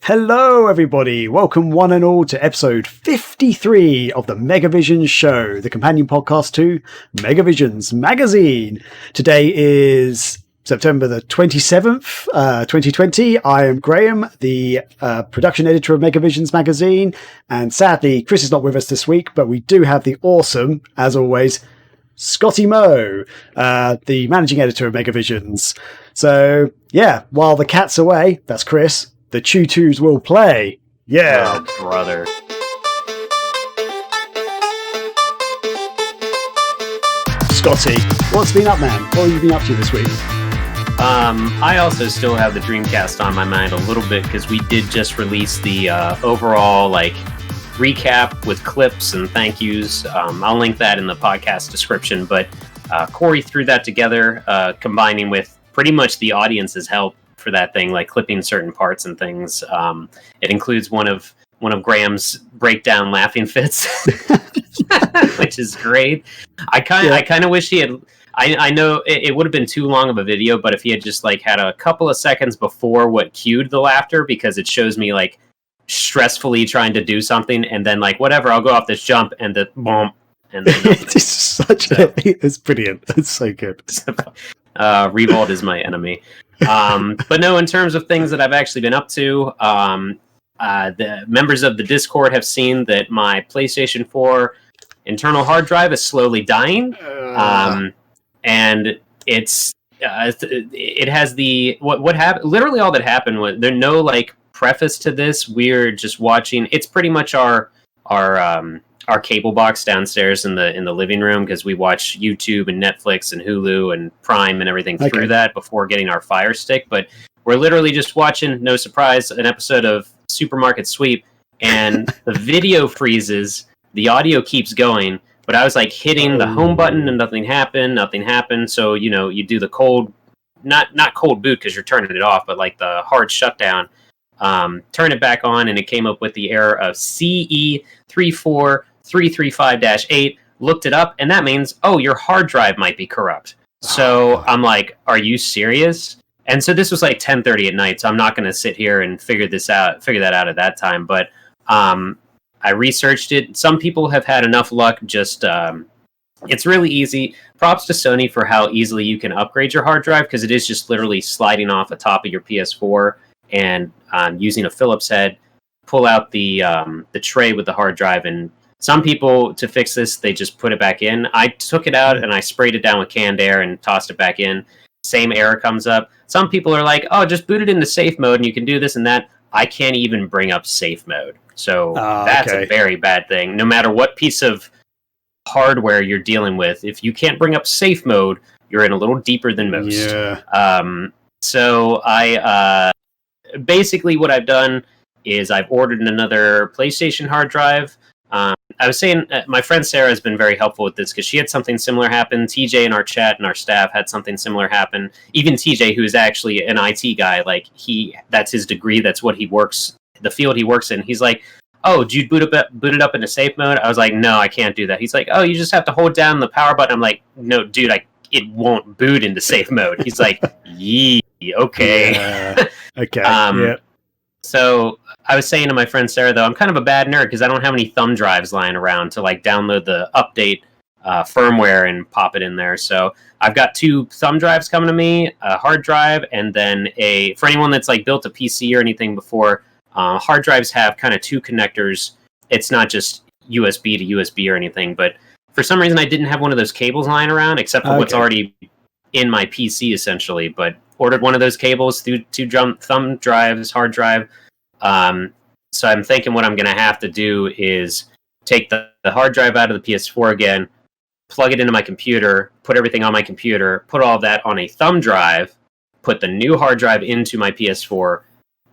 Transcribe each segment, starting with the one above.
Hello, everybody. Welcome, one and all, to episode 53 of the Megavisions Show, the companion podcast to Megavisions magazine. Today is September the 27th, 2020. I am Graham, the production editor of Megavisions magazine. And sadly, Chris is not with us this week, but we do have the awesome, as always, Scotty Moe, the managing editor of Megavisions. So, yeah, while the cat's away, that's Chris, the ChuChus will play. Yeah. Oh, brother. Scotty, what's been up, man? What have you been up to this week? I also still have the Dreamcast on my mind a little bit because we did just release the overall recap with clips and thank yous. I'll link that in the podcast description, but Corey threw that together, combining with pretty much the audience's help for that thing, like clipping certain parts and things. It includes one of Graham's breakdown laughing fits, which is great. I kind of wish he had. I know it would have been too long of a video, but if he had just had a couple of seconds before what cued the laughter, because it shows me stressfully trying to do something, and then whatever, I'll go off this jump, and the boom, and then it's brilliant. It's so good. Revolt is my enemy. But no, in terms of things that I've actually been up to, the members of the Discord have seen that my PlayStation 4 internal hard drive is slowly dying. And it has what happened. Literally all that happened was there's no preface to this. We're just watching. It's pretty much our cable box downstairs in the living room, because we watch YouTube and Netflix and Hulu and Prime and everything through that before getting our Fire Stick. But we're literally just watching, no surprise, an episode of Supermarket Sweep, and the video freezes, the audio keeps going, but I was hitting the home button and nothing happened. So, you do the cold, not cold boot because you're turning it off, but the hard shutdown, turn it back on, and it came up with the error of CE34335-8, looked it up, and that means, your hard drive might be corrupt. So I'm like, are you serious? And so this was 10:30 at night, so I'm not going to sit here and figure that out at that time. But I researched it. Some people have had enough luck. Just it's really easy. Props to Sony for how easily you can upgrade your hard drive, because it is just literally sliding off the top of your PS4 and using a Phillips head, pull out the tray with the hard drive. And some people, to fix this, they just put it back in. I took it out and I sprayed it down with canned air and tossed it back in. Same error comes up. Some people are like, oh, just boot it into safe mode and you can do this and that. I can't even bring up safe mode. So that's a very bad thing. No matter what piece of hardware you're dealing with, if you can't bring up safe mode, you're in a little deeper than most. Yeah. So I basically what I've done is I've ordered another PlayStation hard drive. I was saying my friend Sarah has been very helpful with this because she had something similar happen. TJ in our chat and our staff had something similar happen. Even TJ, who is actually an IT guy, that's his degree. That's what he works, the field he works in. He's like, oh, did you boot it up into safe mode? I was like, no, I can't do that. He's like, oh, you just have to hold down the power button. I'm like, no, dude, it won't boot into safe mode. He's like, yee, okay. Yeah. Okay. Yeah. So I was saying to my friend Sarah, though, I'm kind of a bad nerd because I don't have any thumb drives lying around to download the update firmware and pop it in there. So I've got 2 thumb drives coming to me, a hard drive, and then for anyone that's built a PC or anything before, hard drives have kind of 2 connectors. It's not just USB to USB or anything, but for some reason I didn't have one of those cables lying around, except for what's already in my PC essentially, but ordered one of those cables through 2 thumb drives, hard drive. So I'm thinking what I'm going to have to do is take the hard drive out of the PS4 again, plug it into my computer, put everything on my computer, put all of that on a thumb drive, put the new hard drive into my PS4,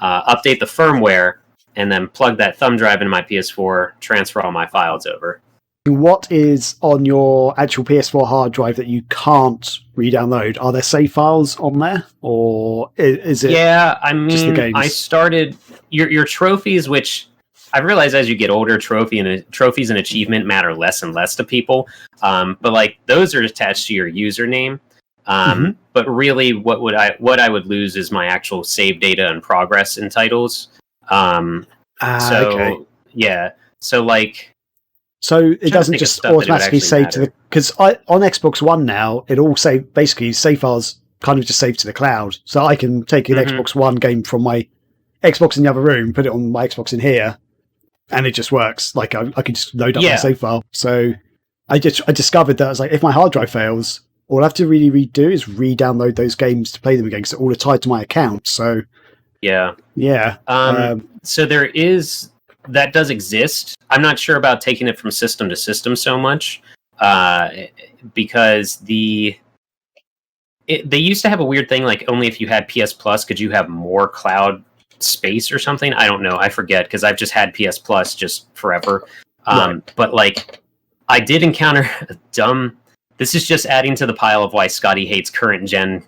update the firmware, and then plug that thumb drive into my PS4, transfer all my files over. What is on your actual PS4 hard drive that you can't re-download? Are there save files on there, or is it? Yeah, I mean, just the games? I started your trophies, which I've realized as you get older, trophies and achievement matter less and less to people. But those are attached to your username. But really, what I would lose is my actual save data and progress in titles. Okay. Yeah, so like, so it doesn't think of just stuff that would automatically actually save to matter. the, because on Xbox One now it all basically save files kind of just save to the cloud, so I can take an Mhm. Xbox One game from my Xbox in the other room, put it on my Xbox in here, and it just works. Like I can just load up my Yeah, save file. So I discovered that I was like, if my hard drive fails, all I have to really redo is re-download those games to play them again because they're all tied to my account. So yeah. yeah, So that does exist. I'm not sure about taking it from system to system so much, uh, because they used to have a weird thing like only if you had PS Plus could you have more cloud space or something. I don't know. I forget because I've just had PS Plus just forever. right. But like, I did encounter a dumb. This is just adding to the pile of why Scotty hates current gen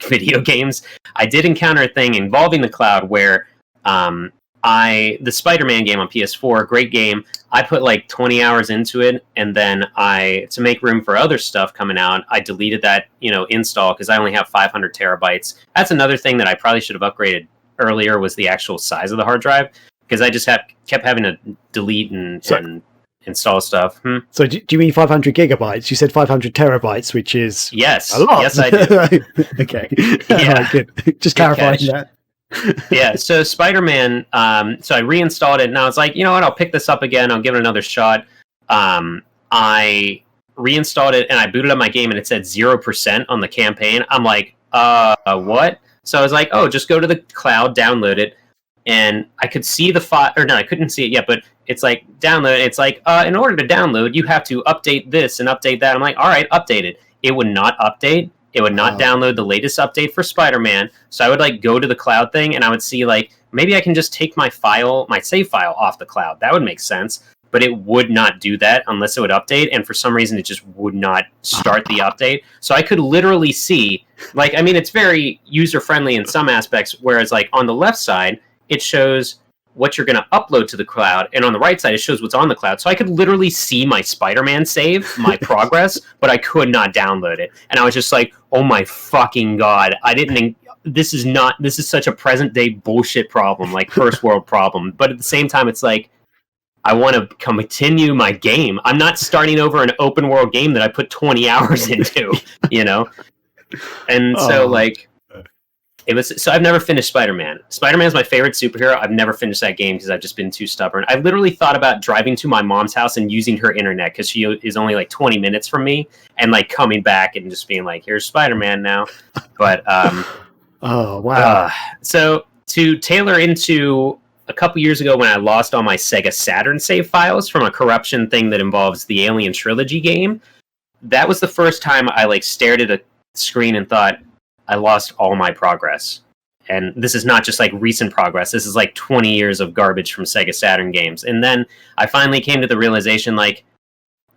video games. I did encounter a thing involving the cloud where the Spider-Man game on PS4, great game. I put like 20 hours into it, and then to make room for other stuff coming out, I deleted that install because I only have 500 terabytes. That's another thing that I probably should have upgraded earlier was the actual size of the hard drive because I just kept having to delete and install stuff. So do you mean 500 gigabytes? You said 500 terabytes, which is Yes, a lot. yes, I do. Okay, Yeah, good. Just good clarifying catch. that. Yeah, so Spider-Man, so I reinstalled it, and I was like, you know what, I'll pick this up again, I'll give it another shot. I reinstalled it, and I booted up my game, and it said 0% on the campaign. I'm like, what? So I was like, oh, just go to the cloud, download it, and I could see the file, or no, I couldn't see it yet, but it's like, download, it's like, in order to download, you have to update this and update that. I'm like, all right, update it. It would not update. It would not download the latest update for Spider-Man. So I would like go to the cloud thing and I would see like maybe I can just take my save file off the cloud. That would make sense. But it would not do that unless it would update, and for some reason it just would not start the update. So I could literally see, like, I mean, it's very user friendly in some aspects, whereas like on the left side it shows what you're going to upload to the cloud, and on the right side it shows what's on the cloud. So I could literally see my Spider-Man save, my progress, but I could not download it. And I was just like, oh my fucking god, this is such a present day bullshit problem, like first world problem. But at the same time, it's like, I want to continue my game. I'm not starting over an open world game that I put 20 hours into, And so like, so I've never finished Spider-Man. Spider-Man is my favorite superhero. I've never finished that game because I've just been too stubborn. I literally thought about driving to my mom's house and using her internet because she is only like 20 minutes from me, and like coming back and just being like, here's Spider-Man now. But oh wow. So to tailor into a couple years ago when I lost all my Sega Saturn save files from a corruption thing that involves the Alien Trilogy game, that was the first time I like stared at a screen and thought, I lost all my progress. And this is not just like recent progress. This is like 20 years of garbage from Sega Saturn games. And then I finally came to the realization, like,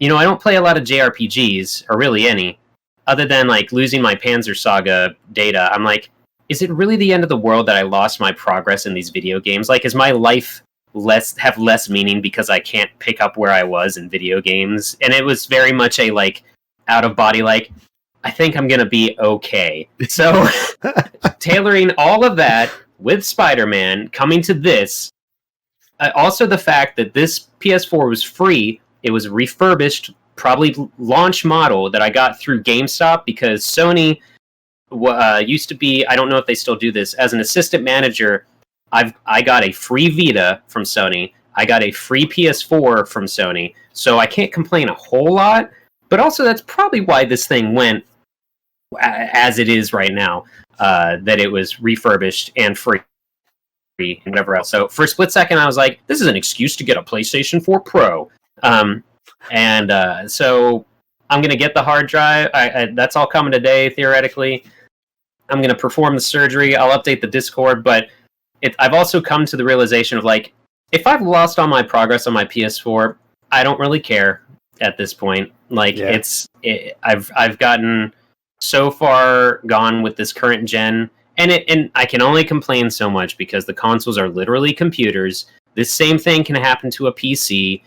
I don't play a lot of JRPGs, or really any, other than like losing my Panzer Saga data. I'm like, is it really the end of the world that I lost my progress in these video games? Like, is my life have less meaning because I can't pick up where I was in video games? And it was very much a like out of body, like, I think I'm going to be okay. So tailoring all of that with Spider-Man, coming to this, also the fact that this PS4 was free, it was refurbished, probably launch model that I got through GameStop because Sony used to be, I don't know if they still do this, as an assistant manager, I got a free Vita from Sony. I got a free PS4 from Sony. So I can't complain a whole lot, but also that's probably why this thing went as it is right now, that it was refurbished and free and whatever else. So for a split second, I was like, this is an excuse to get a PlayStation 4 Pro. So I'm going to get the hard drive. That's all coming today, theoretically. I'm going to perform the surgery. I'll update the Discord, but I've also come to the realization of like, if I've lost all my progress on my PS4, I don't really care at this point. Like, I've gotten so far gone with this current gen, and I can only complain so much because the consoles are literally computers. This same thing can happen to a PC,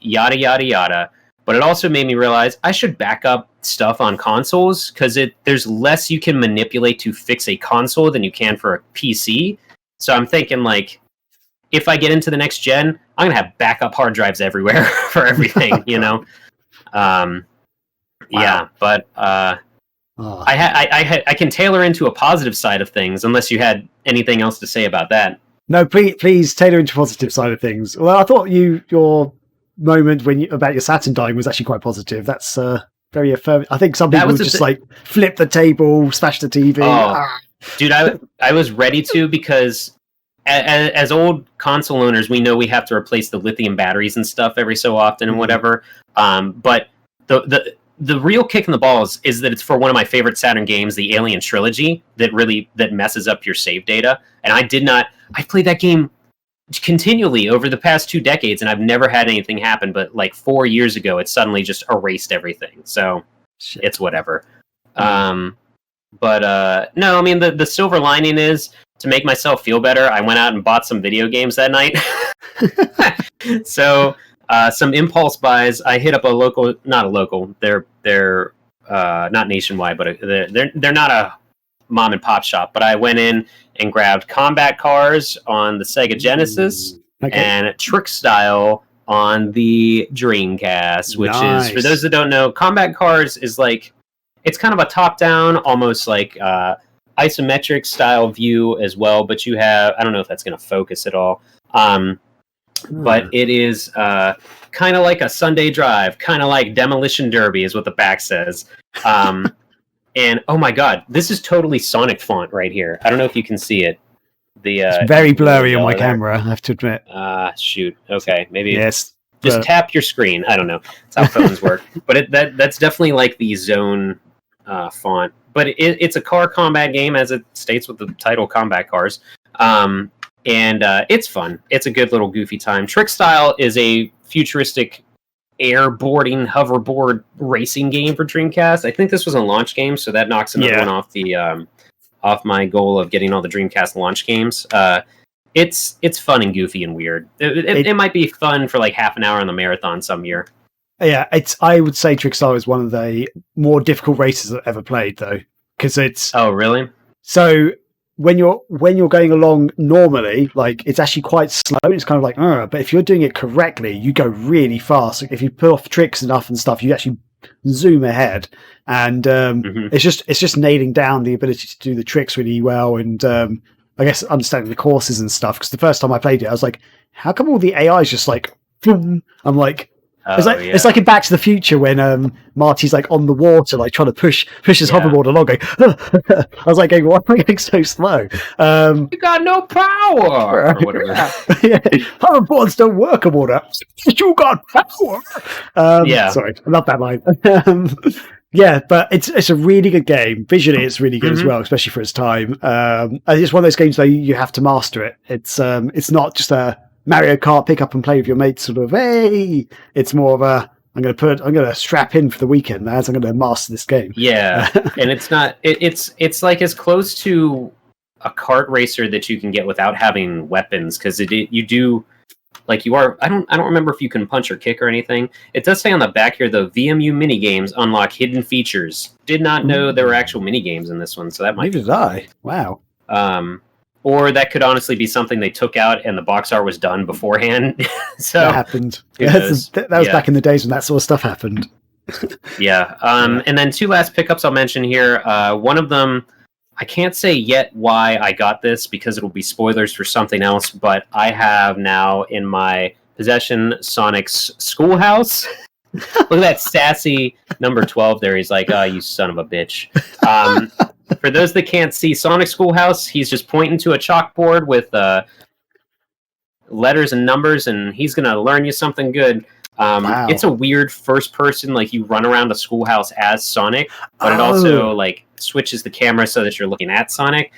yada yada yada. But it also made me realize I should back up stuff on consoles because there's less you can manipulate to fix a console than you can for a PC. So I'm thinking like, if I get into the next gen, I'm gonna have backup hard drives everywhere for everything, you know. Yeah, but I can tailor into a positive side of things, unless you had anything else to say about that. No, please tailor into positive side of things. Well, I thought your moment about your Saturn dying was actually quite positive. That's very affirming. I think some people would just like flip the table, smash the TV. Oh, dude, I was ready to, because as old console owners, we know we have to replace the lithium batteries and stuff every so often and whatever. But the real kick in the balls is that it's for one of my favorite Saturn games, the Alien Trilogy, that messes up your save data. And I've played that game continually over the past 2 decades, and I've never had anything happen. But like 4 years ago, it suddenly just erased everything. So it's whatever. No, I mean, the silver lining is, to make myself feel better, I went out and bought some video games that night. So some impulse buys. I hit up not a local. They're not nationwide, but they're not a mom and pop shop. But I went in and grabbed Combat Cars on the Sega Genesis and Trick Style on the Dreamcast, which is, for those that don't know, Combat Cars is like, it's kind of a top-down, almost like isometric style view as well. But you have, I don't know if that's going to focus at all. But it is kind of like a Sunday Drive, kind of like Demolition Derby is what the back says. And oh my god, this is totally Sonic font right here. I don't know if you can see it. It's very blurry on my camera, I have to admit. Shoot. Okay, maybe yes. Just tap your screen. I don't know. That's how phones work. But that's definitely like the Zone font. But it's a car combat game, as it states with the title, Combat Cars. And it's fun. It's a good little goofy time. Trick Style is a futuristic airboarding hoverboard racing game for Dreamcast. I think this was a launch game, so that knocks another one off the off my goal of getting all the Dreamcast launch games. It's fun and goofy and weird. It might be fun for like half an hour on the marathon some year. Yeah, I would say Trick Style is one of the more difficult races I've ever played, though, because it's... Oh, really? So when you're going along normally, like, it's actually quite slow. It's kind of like, but if you're doing it correctly, you go really fast. If you pull off tricks enough and stuff, you actually zoom ahead. And it's just nailing down the ability to do the tricks really well. And I guess understanding the courses and stuff. Because the first time I played it, I was like, how come all the AI is just like, boom? I'm like, it's like in Back to the Future when Marty's like on the water, like trying to push his hoverboard along. Going, I was like, why am I going so slow? You got no power, or whatever. Hoverboards don't work on water. You got power. Sorry, I love that line. But it's a really good game. Visually, it's really good as well, especially for its time. It's one of those games though you have to master it. It's not just a Mario Kart pick up and play with your mates sort of, hey, it's more of a I'm going to strap in for the weekend, lads. I'm going to master this game. Yeah. And it's like as close to a kart racer that you can get without having weapons, because you do, like, you are, I don't remember if you can punch or kick or anything. It does say on the back here, the VMU minigames unlock hidden features. Did not know there were actual minigames in this one, so that might Neither did I. Wow. Or that could honestly be something they took out and the box art was done beforehand. So that happened. That was back in the days when that sort of stuff happened. And then 2 last pickups I'll mention here. One of them, I can't say yet why I got this because it'll be spoilers for something else, but I have now in my possession Sonic's Schoolhouse. Look at that sassy number 12 there. He's like, oh, you son of a bitch. For those that can't see Sonic Schoolhouse, he's just pointing to a chalkboard with letters and numbers, and he's going to learn you something good. Wow. It's a weird first person, like you run around a schoolhouse as Sonic, but it also like switches the camera so that you're looking at Sonic.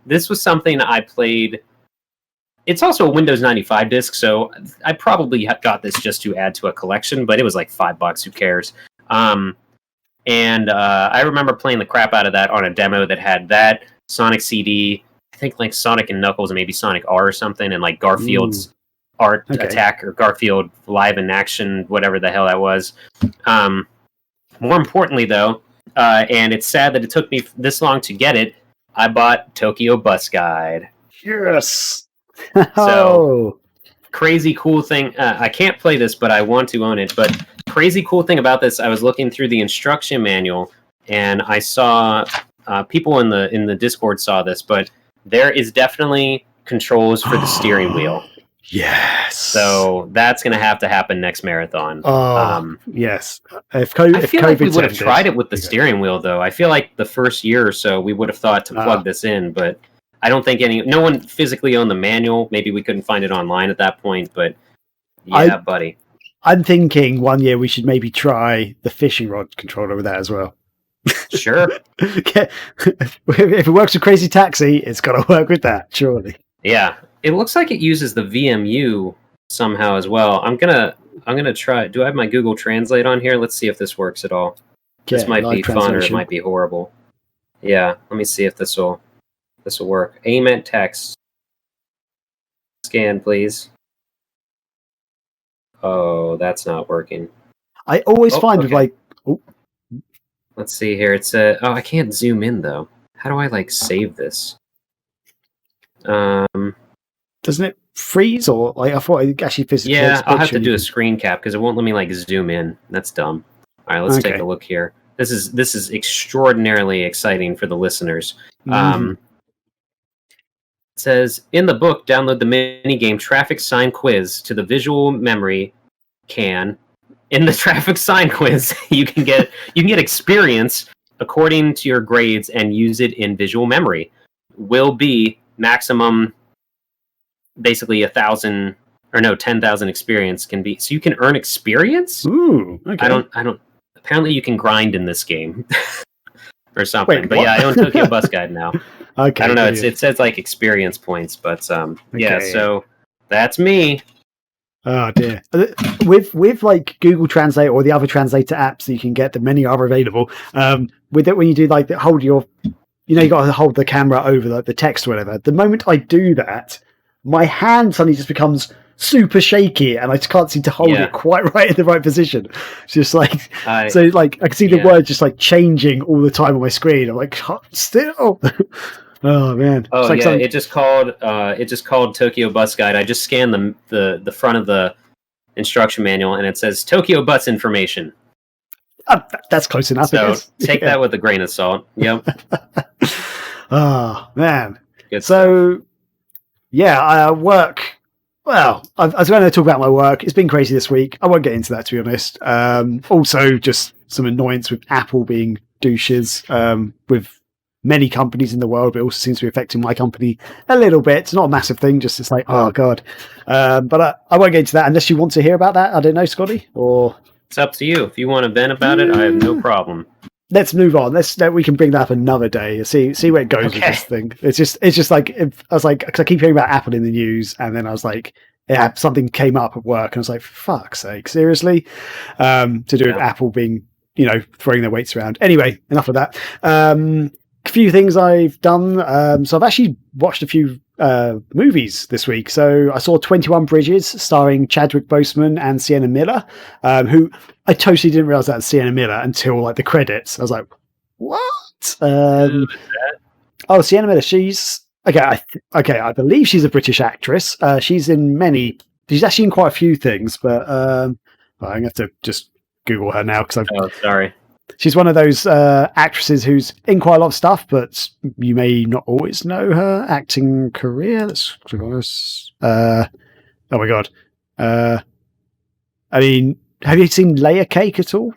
This was something I played. It's also a Windows 95 disc, so I probably got this just to add to a collection, but it was like $5. Who cares? And I remember playing the crap out of that on a demo that had that Sonic CD, I think like Sonic and Knuckles and maybe Sonic R or something, and like Garfield's Art Attack or Garfield Live in Action, whatever the hell that was. More importantly, though, and it's sad that it took me this long to get it, I bought Tokyo Bus Guide. Yes. Oh, Crazy cool thing. I can't play this, but I want to own it. But crazy cool thing about this, I was looking through the instruction manual, and I saw people in the Discord saw this, but there is definitely controls for the steering wheel. yes. So that's going to happen next marathon. Yes. I feel like we would have tried it with the steering wheel, though. I feel like the first year or so we would have thought to plug this in, but I don't think no one physically owned the manual. Maybe we couldn't find it online at that point, but yeah, buddy. I'm thinking one year we should maybe try the fishing rod controller with that as well. Sure. If it works with Crazy Taxi, it's got to work with that, surely. Yeah. It looks like it uses the VMU somehow as well. I'm gonna try. Do I have my Google Translate on here? Let's see if this works at all. This might be fun or it might be horrible. Yeah, let me see if this will work. Aim at text. Scan, please. Oh, that's not working. I always find with like. Oh. Let's see here. It's I can't zoom in though. How do I save this? Doesn't it freeze or I thought it actually physically? Yeah, I'll have to do a screen cap because it won't let me zoom in. That's dumb. All right, let's take a look here. This is extraordinarily exciting for the listeners. It says in the book, download the minigame Traffic Sign Quiz to the visual memory can. In the traffic sign quiz, you can get experience according to your grades and use it in visual memory. Will be maximum, basically 10,000 experience can be. So you can earn experience. Ooh, okay. I don't. Apparently, you can grind in this game or something. Wait, but yeah, I own Tokyo Bus Guide now. Okay, I don't know. It says experience points, but yeah. So that's me. Oh dear. With Google Translate or the other translator apps that you can get, that many are available. With it, when you do hold your, you got to hold the camera over the text or whatever. The moment I do that, my hand suddenly just becomes super shaky, and I just can't seem to hold it quite right in the right position. It's just I can see the word just changing all the time on my screen. I'm like, still. Oh man! Oh yeah, it just called Tokyo Bus Guide. I just scanned the front of the instruction manual, and it says Tokyo Bus information. That's close enough. So take that with a grain of salt. Yep. Oh man! Good so stuff. Yeah, I work. Well, I was going to talk about my work. It's been crazy this week. I won't get into that, to be honest. Also, just some annoyance with Apple being douches with many companies in the world, but it also seems to be affecting my company a little bit. It's not a massive thing, just it's oh god. But I won't get into that unless you want to hear about that. I don't know, Scotty, or it's up to you. If you want to vent about it, I have no problem. Let's move on. We can bring that up another day. See where it goes with this thing. It's just I was like, because I keep hearing about Apple in the news, and then I was like, yeah, something came up at work, and I was like, for fuck's sake, seriously, to do with Apple being throwing their weights around. Anyway, enough of that. A few things I've done. So I've actually watched a few movies this week. So I saw 21 Bridges starring Chadwick Boseman and Sienna Miller, who I totally didn't realize that was Sienna Miller until the credits. I was like, what? Oh, Sienna Miller. She's okay. I believe she's a British actress. She's actually in quite a few things, but I'm gonna have to just Google her now because sorry. She's one of those actresses who's in quite a lot of stuff, but you may not always know her acting career. Let's click on this. Oh my god! I mean, have you seen Layer Cake at all?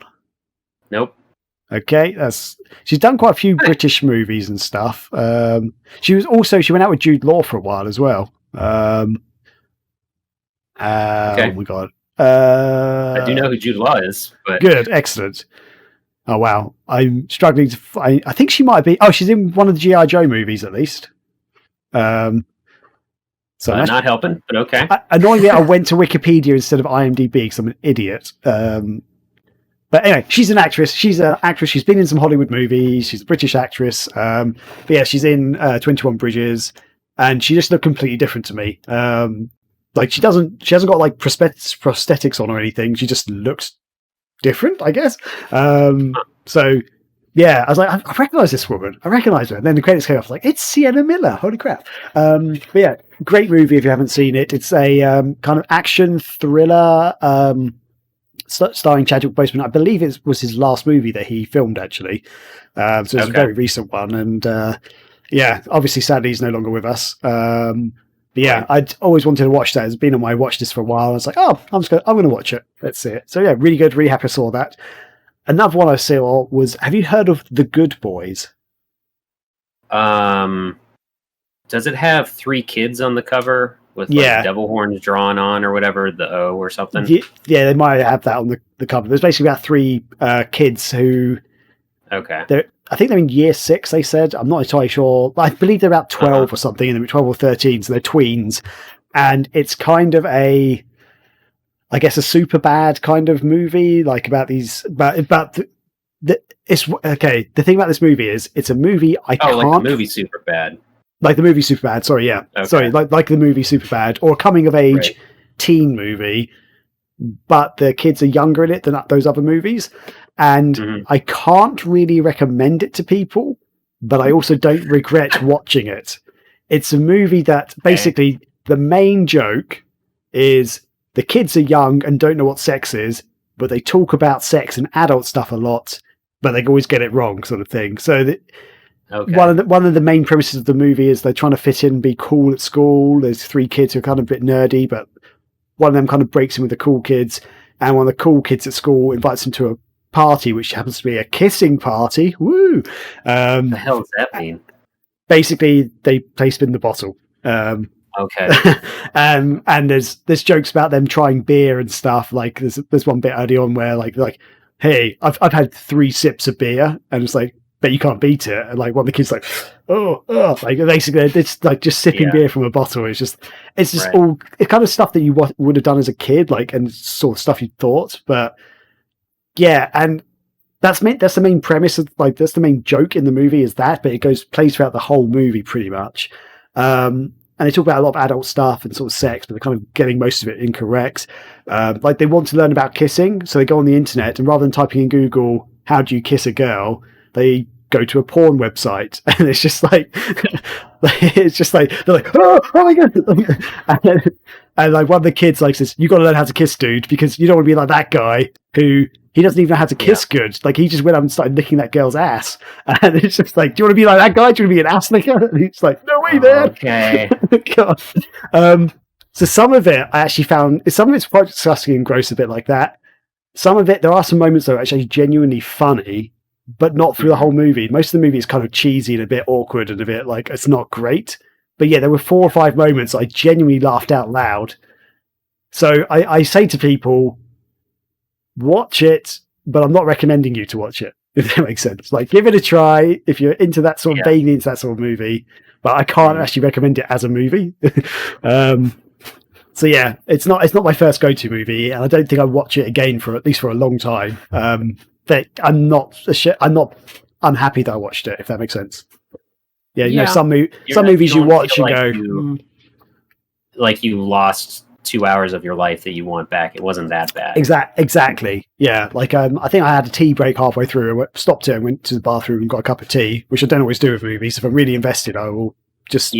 Nope. Okay, she's done quite a few British movies and stuff. She went out with Jude Law for a while as well. Okay. Oh my god! I do know who Jude Law is. But good, excellent. Oh wow, I'm struggling to find. I think she might be. Oh, she's in one of the G.I. Joe movies at least. So not helping, but okay. Annoyingly, I went to Wikipedia instead of IMDb because I'm an idiot. But anyway, she's an actress. She's an actress. She's been in some Hollywood movies. She's a British actress. But yeah, she's in 21 Bridges, and she just looked completely different to me. She hasn't got prosthetics on or anything. She just looks different, I guess. So Yeah, I was like, I recognise this woman. I recognise her. And then the credits came off, like, it's Sienna Miller. Holy crap. But yeah, great movie if you haven't seen it. It's a kind of action thriller starring Chadwick Boseman. I believe it was his last movie that he filmed, actually. So it's a very recent one. And yeah, obviously, sadly, he's no longer with us. But yeah, I'd always wanted to watch that. It's been on my watch list for a while. I was like, oh, I'm going to watch it. Let's see it. So yeah, really good. Really happy I saw that. Another one I saw was, have you heard of The Good Boys? Does it have 3 kids on the cover with like devil horns drawn on or whatever, the O or something? Yeah, they might have that on the cover. There's basically about 3 kids who... Okay. I think they're in year 6, they said. I'm not entirely sure. I believe they're about 12 or something, and they're 12 or 13, so they're tweens. And it's kind of a... I guess a super bad kind of movie, like about these, it's okay. The thing about this movie is it's a movie I can't. Like the movie Superbad. Like the movie Superbad. Sorry, yeah, sorry, like the movie Superbad, or a coming of age teen movie, but the kids are younger in it than those other movies, and I can't really recommend it to people, but I also don't regret watching it. It's a movie that basically the main joke is. The kids are young and don't know what sex is, but they talk about sex and adult stuff a lot, but they always get it wrong, sort of thing. So one of the main premises of the movie is they're trying to fit in and be cool at school. There's 3 kids who are kind of a bit nerdy, but one of them kind of breaks in with the cool kids, and one of the cool kids at school invites them to a party, which happens to be a kissing party. Woo! What the hell does that mean? Basically, they spin the bottle. Okay. And there's jokes about them trying beer and stuff. Like there's one bit early on where like, hey, I've had 3 sips of beer, and it's like, but you can't beat it. And like one of the kids like, oh, like basically it's like just sipping beer from a bottle. It's just all it's kind of stuff that you would have done as a kid, like, and sort of stuff you thought. But yeah, and that's the main premise of, like, that's the main joke in the movie is that, but it plays throughout the whole movie pretty much. And they talk about a lot of adult stuff and sort of sex, but they're kind of getting most of it incorrect. Like they want to learn about kissing, so they go on the internet, and rather than typing in Google, how do you kiss a girl, they go to a porn website, and it's just like, they're like, oh my God. And like one of the kids like says, you got to learn how to kiss, dude, because you don't want to be like that guy who he doesn't even know how to kiss good. Like he just went up and started licking that girl's ass, and it's just like, do you want to be like that guy? Do you want to be an ass licker? And he's like, no way, man. Okay. God. So some of it I actually found, some of it's quite disgusting and gross, a bit like that. Some of it, there are some moments that are actually genuinely funny, but not through the whole movie. Most of the movie is kind of cheesy and a bit awkward and a bit like, it's not great. But yeah, there were 4 or 5 moments I genuinely laughed out loud. So I say to people, watch it, but I'm not recommending you to watch it, if that makes sense. Like, give it a try if you're into that sort of, vaguely into that sort of movie, but I can't actually recommend it as a movie. So yeah, it's not my first go-to movie, and I don't think I'll watch it again for at least for a long time. But I'm unhappy that I watched it, if that makes sense. Yeah, you know, some movies you watch and go, like you lost 2 hours of your life that you want back. It wasn't that bad. Exactly. Yeah, like I think I had a tea break halfway through. I stopped it and went to the bathroom and got a cup of tea, which I don't always do with movies. If I'm really invested, I will just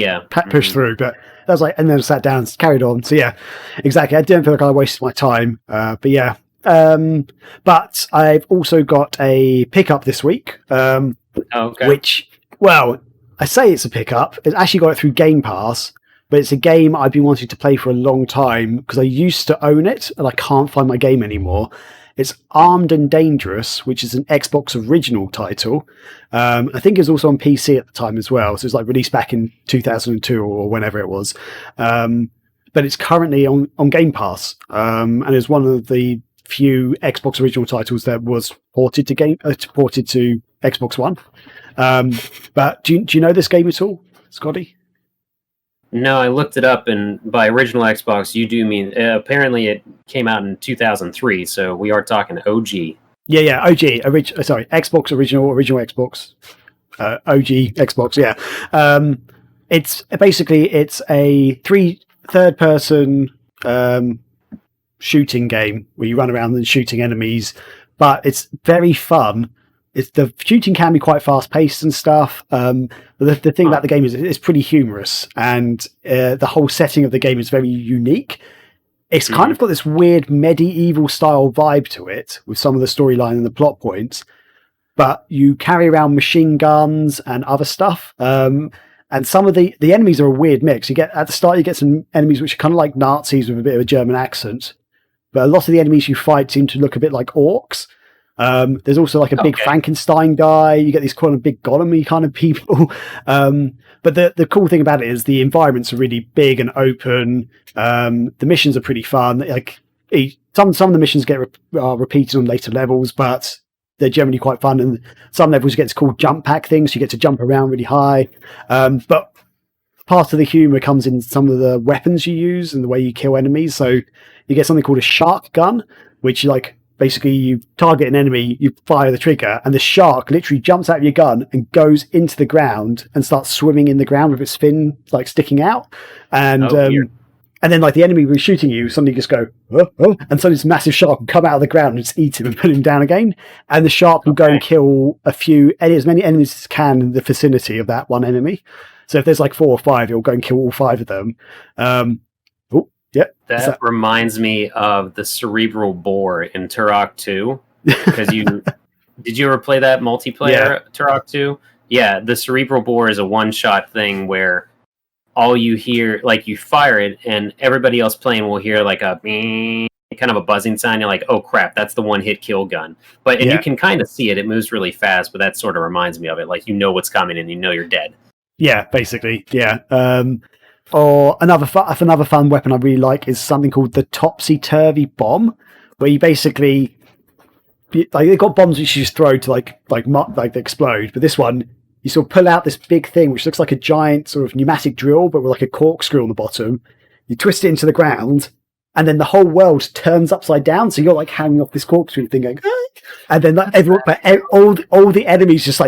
push through. But I was like, and then I sat down and carried on. So yeah, exactly. I didn't feel like I wasted my time. But yeah. But I've also got a pickup this week. Which, well, I say it's a pickup. It's actually got it through Game Pass, but it's a game I've been wanting to play for a long time because I used to own it and I can't find my game anymore. It's Armed and Dangerous, which is an Xbox original title. I think it was also on PC at the time as well. So it's like released back in 2002 or whenever it was. But it's currently on Game Pass. And it's one of the few Xbox original titles that was ported to Xbox One. But do you know this game at all, Scotty? No, I looked it up, and by original Xbox, you do mean apparently it came out in 2003, so we are talking OG. Yeah, OG. Xbox original Xbox, OG Xbox. Yeah, it's basically a third-person shooting game where you run around and shooting enemies, but it's very fun. the shooting can be quite fast paced and stuff. But the thing about the game is it's pretty humorous, and the whole setting of the game is very unique. It's kind of got this weird medieval style vibe to it with some of the storyline and the plot points, but you carry around machine guns and other stuff. And some of the enemies are a weird mix. At the start, you get some enemies which are kind of like Nazis with a bit of a German accent, but a lot of the enemies you fight seem to look a bit like orcs. There's also like a big Frankenstein guy. You get these kind of big golem kind of people. But the cool thing about it is the environments are really big and open. The missions are pretty fun. Like some of the missions get repeated on later levels, but they're generally quite fun. And some levels you get to call jump pack things. You get to jump around really high. But part of the humor comes in some of the weapons you use and the way you kill enemies. So you get something called a shark gun, which basically you target an enemy, you fire the trigger, and the shark literally jumps out of your gun and goes into the ground and starts swimming in the ground with its fin sticking out. And and then the enemy who's shooting you suddenly just go, oh, and so this massive shark will come out of the ground and just eat him and put him down again. And the shark will go and kill as many enemies as can in the vicinity of that one enemy. So if there's 4 or 5, it'll go and kill all 5 of them. That reminds me of the cerebral boar in Turok 2. Because did you ever play that multiplayer Turok 2? Yeah, the cerebral boar is a one-shot thing where all you hear, you fire it, and everybody else playing will hear a kind of a buzzing sound. You're like, oh crap, that's the one-hit kill gun. And you can kind of see it. It moves really fast, but that sort of reminds me of it. What's coming and you're dead. Yeah, basically. Yeah. Or another fun weapon I really like is something called the topsy-turvy bomb, where you basically they've got bombs which you just throw to they explode, but this one you sort of pull out this big thing which looks like a giant sort of pneumatic drill, but with a corkscrew on the bottom. You twist it into the ground, and then the whole world turns upside down. So you're hanging off this corkscrew thing, going, ah! And then all the enemies just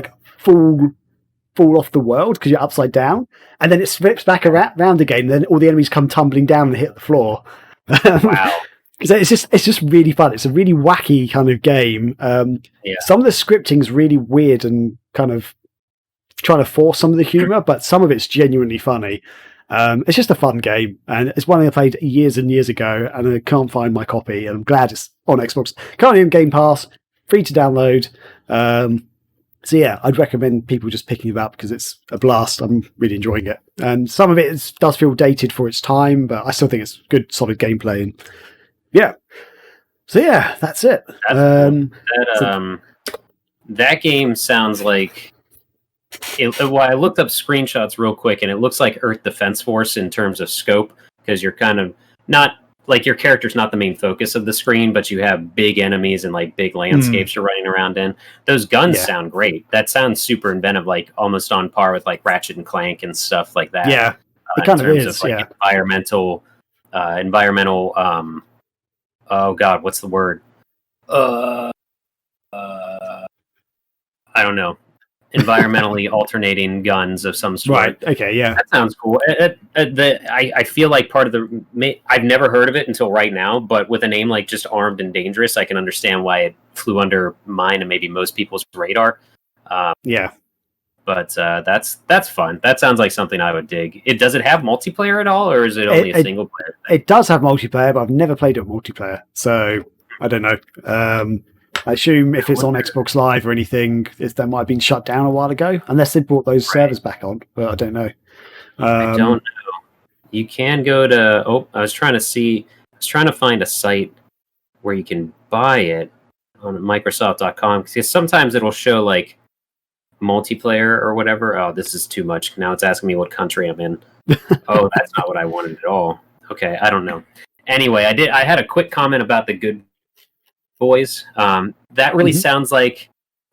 fall off the world because you're upside down, and then it flips back around again. And then all the enemies come tumbling down and hit the floor. Wow! So it's just really fun. It's a really wacky kind of game. Some of the scripting is really weird and kind of trying to force some of the humor, but some of it's genuinely funny. It's just a fun game, and it's one I played years and years ago, and I can't find my copy, and I'm glad it's on Xbox. Currently on Game Pass, free to download. So yeah, I'd recommend people just picking it up because it's a blast. I'm really enjoying it. And some of it does feel dated for its time, but I still think it's good, solid gameplay. And yeah. So yeah, that's it. That game sounds like... I looked up screenshots real quick, and it looks like Earth Defense Force in terms of scope, because you're kind of not... your character's not the main focus of the screen, but you have big enemies and big landscapes you're running around in. Those guns sound great. That sounds super inventive, almost on par with Ratchet and Clank and stuff like that. Yeah, it kind of is. Environmental. Oh God, what's the word? I don't know. Environmentally alternating guns of some sort. Right. Okay. Yeah. That sounds cool. I feel like part of I've never heard of it until right now, but with a name like just Armed and Dangerous, I can understand why it flew under mine and maybe most people's radar. Yeah. But that's fun. That sounds like something I would dig. Does it have multiplayer at all, or is it only a single player thing? It does have multiplayer, but I've never played it multiplayer, so I don't know. I assume if it's on Xbox Live or anything, that might have been shut down a while ago, unless they brought those servers back on, but I don't know. I don't know. You can go to... I was trying to find a site where you can buy it on Microsoft.com, because sometimes it'll show, multiplayer or whatever. Oh, this is too much. Now it's asking me what country I'm in. Oh, that's not what I wanted at all. Okay, I don't know. Anyway, I had a quick comment about the Good Boys. That really sounds like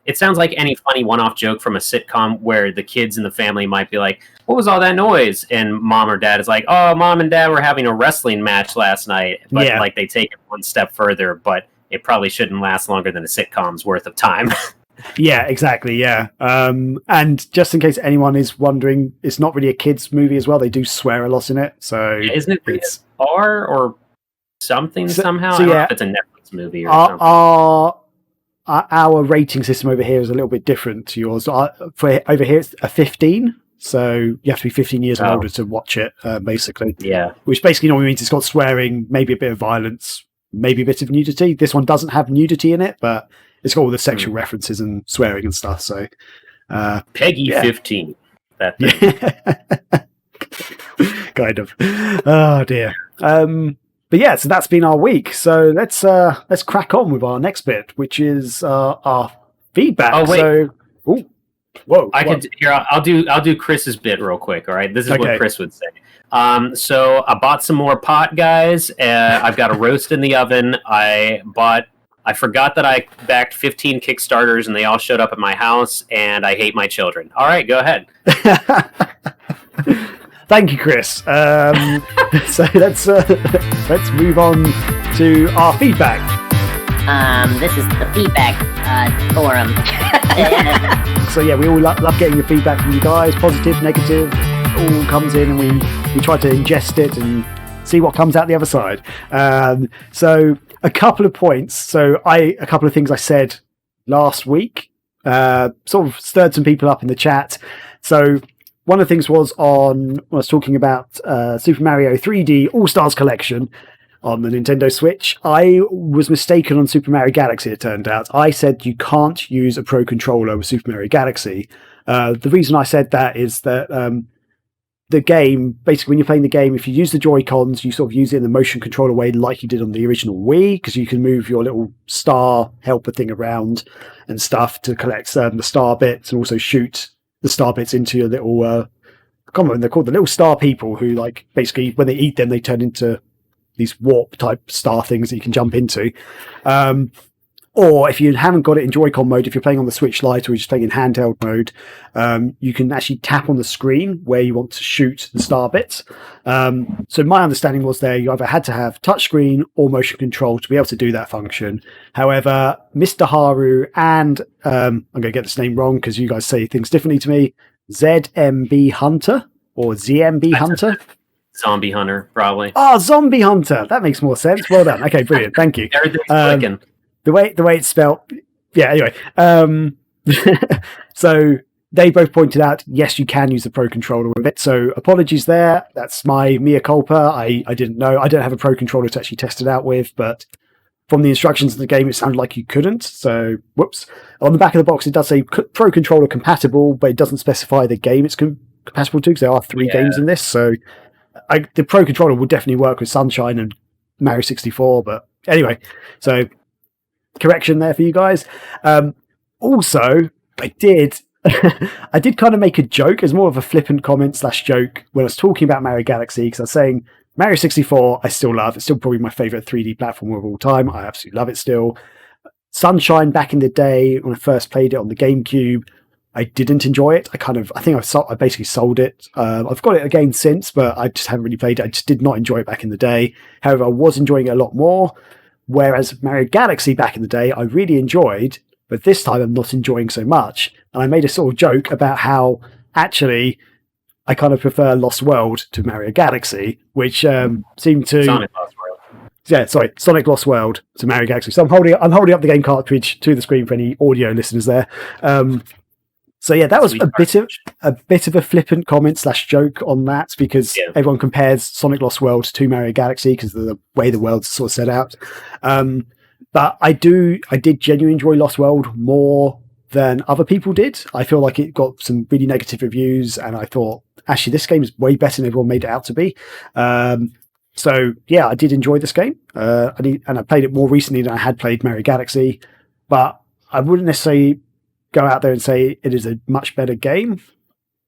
any funny one-off joke from a sitcom where the kids in the family might be like, what was all that noise? And mom or dad is like, oh, mom and dad were having a wrestling match last night. But they take it one step further, but it probably shouldn't last longer than a sitcom's worth of time. Yeah, exactly. Yeah. And just in case anyone is wondering, it's not really a kids movie as well. They do swear a lot in it. So isn't it R or something somehow? I don't know if it's a Netflix movie or something. our rating system over here is a little bit different to yours. For over here, it's a 15. So you have to be 15 years or older to watch it, basically. Yeah. Which basically normally means it's got swearing, maybe a bit of violence, maybe a bit of nudity. This one doesn't have nudity in it, but it's got all the sexual references and swearing and stuff. So Peggy 15. That thing. Kind of. Oh dear. But yeah, so that's been our week. So let's crack on with our next bit, which is our feedback. Oh, wait. So, whoa! I'll do Chris's bit real quick. All right, this is Okay. what Chris would say. So I bought some more pot, guys. I've got a roast in the oven. I forgot that I backed 15 Kickstarters, and they all showed up at my house. And I hate my children. All right, go ahead. Thank you, Chris. So let's move on to our feedback. This is the feedback forum. So yeah, we all love getting the feedback from you guys, positive, negative, all comes in, and we try to ingest it and see what comes out the other side. So a couple of points. So a couple of things I said last week sort of stirred some people up in the chat. So one of the things was when I was talking about Super Mario 3D All-Stars Collection on the Nintendo Switch. I was mistaken on Super Mario Galaxy, it turned out. I said you can't use a Pro Controller with Super Mario Galaxy. The reason I said that is that the game, basically when you're playing the game, if you use the Joy-Cons, you sort of use it in the motion controller way like you did on the original Wii, because you can move your little star helper thing around and stuff to collect the star bits and also shoot the star bits into your little, I can't remember, they're called the little star people who, like, basically when they eat them, they turn into these warp type star things that you can jump into. Or if you haven't got it in Joy-Con mode, if you're playing on the Switch Lite or you're just playing in handheld mode, you can actually tap on the screen where you want to shoot the star bits. So my understanding was there you either had to have touchscreen or motion control to be able to do that function. However, Mr. Haru and, I'm going to get this name wrong because you guys say things differently to me, ZMB Hunter or ZMB Hunter? Zombie Hunter, probably. Oh, Zombie Hunter. That makes more sense. Well done. Okay, brilliant. Thank you. Everything's clicking. The way it's spelled, yeah. Anyway, so they both pointed out, yes, you can use the Pro Controller with it. So apologies there. That's my mea culpa. I didn't know. I don't have a Pro Controller to actually test it out with, but from the instructions of the game, it sounded like you couldn't. So whoops. On the back of the box, it does say Pro Controller compatible, but it doesn't specify the game it's compatible to because there are 3 games in this. So the Pro Controller will definitely work with Sunshine and Mario 64. But anyway, so correction there for you guys. Also, I did kind of make a joke as more of a flippant comment / joke when I was talking about Mario Galaxy, because I was saying Mario 64 I still love. It's still probably my favorite 3D platform of all time. I absolutely love it still. Sunshine, back in the day when I first played it on the GameCube, I didn't enjoy it. I basically sold it. I've got it again since, but I just haven't really played it. I just did not enjoy it back in the day. However, I was enjoying it a lot more. Whereas Mario Galaxy back in the day, I really enjoyed, but this time I'm not enjoying so much. And I made a sort of joke about how actually I kind of prefer Lost World to Mario Galaxy, which seemed to Sonic Lost World. Yeah, sorry, Sonic Lost World to Mario Galaxy. So I'm holding up the game cartridge to the screen for any audio listeners there. So yeah, that was a bit of a flippant comment / joke on that, because everyone compares Sonic Lost World to Mario Galaxy because of the way the world's sort of set out. But I did genuinely enjoy Lost World more than other people did. I feel like it got some really negative reviews, and I thought actually this game is way better than everyone made it out to be. So yeah, I did enjoy this game, and I played it more recently than I had played Mario Galaxy. But I wouldn't necessarily go out there and say it is a much better game,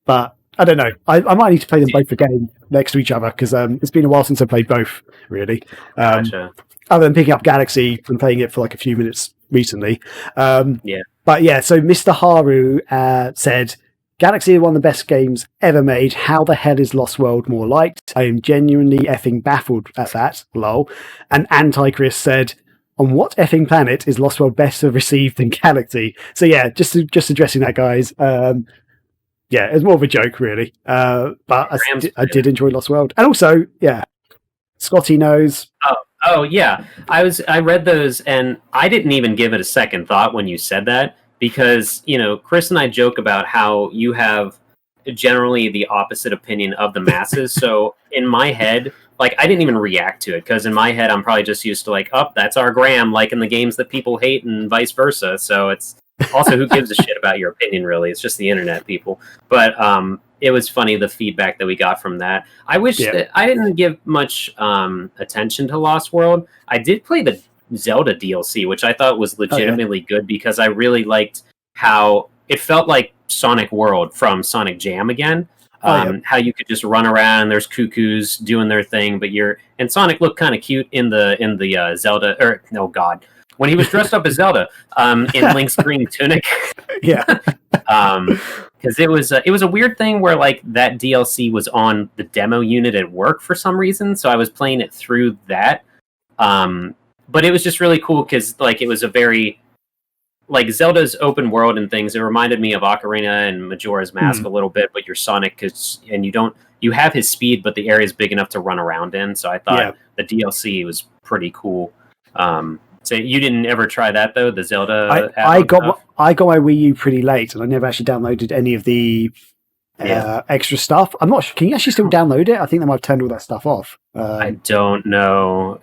but I don't know. I might need to play them both again next to each other, because it's been a while since I played both, really. Gotcha. Other than picking up Galaxy and playing it for like a few minutes recently. But yeah, so Mr. Haru said, Galaxy is one of the best games ever made. How the hell is Lost World more liked? I am genuinely effing baffled at that, lol. And Anti-Chris said, on what effing planet is Lost World better received than Galaxy? So yeah, just addressing that, guys. Yeah, it's more of a joke, really. But I did enjoy Lost World. And also, yeah, Scotty knows. Oh, Oh yeah, I read those and I didn't even give it a second thought when you said that because Chris and I joke about how you have generally the opposite opinion of the masses. So in my head, like I didn't even react to it because in my head I'm probably just used to like, oh, that's our Graham, like in the games that people hate and vice versa. So it's also who gives a shit about your opinion really? It's just the internet, people. But it was funny the feedback that we got from that. I wish that I didn't give much attention to Lost World. I did play the Zelda DLC, which I thought was legitimately good because I really liked how it felt like Sonic World from Sonic Jam again. How you could just run around. There's ChuChus doing their thing, but and Sonic looked kind of cute in the Zelda. Or no, God, when he was dressed up as Zelda in Link's green tunic. Yeah. Because it was a weird thing where like that DLC was on the demo unit at work for some reason, so I was playing it through that. But it was just really cool because like it was a very like Zelda's open world and things. It reminded me of Ocarina and Majora's Mask a little bit, but you're Sonic and you have his speed, but the area is big enough to run around in. So I thought the DLC was pretty cool. So you didn't ever try that though, the Zelda? I got my Wii U pretty late, and I never actually downloaded any of the extra stuff. I'm not sure. Can you actually still download it? I think they might have turned all that stuff off. I don't know.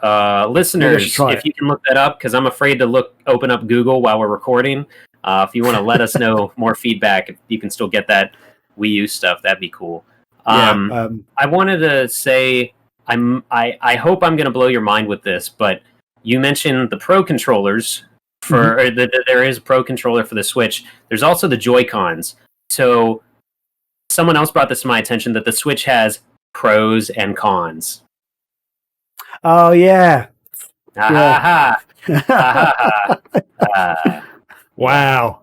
Listeners, if you can look that up, because I'm afraid to open up Google while we're recording. If you want to let us know more feedback, if you can still get that Wii U stuff, that'd be cool. I wanted to say, I hope I'm going to blow your mind with this, but you mentioned the Pro controllers there is a Pro controller for the Switch. There's also the Joy-Cons. So someone else brought this to my attention that the Switch has pros and cons. Oh yeah. Wow.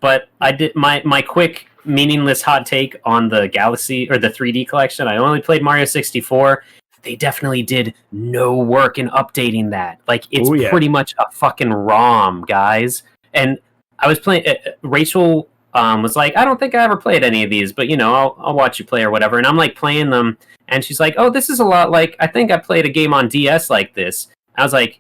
But I did my quick meaningless hot take on the Galaxy or the 3D collection. I only played Mario 64. They definitely did no work in updating that. Like it's pretty much a fucking ROM, guys. And I was playing. Rachel was like, I don't think I ever played any of these, but I'll watch you play or whatever. And I'm like playing them, and she's like, oh, this is a lot like I think I played a game on DS like this. I was like,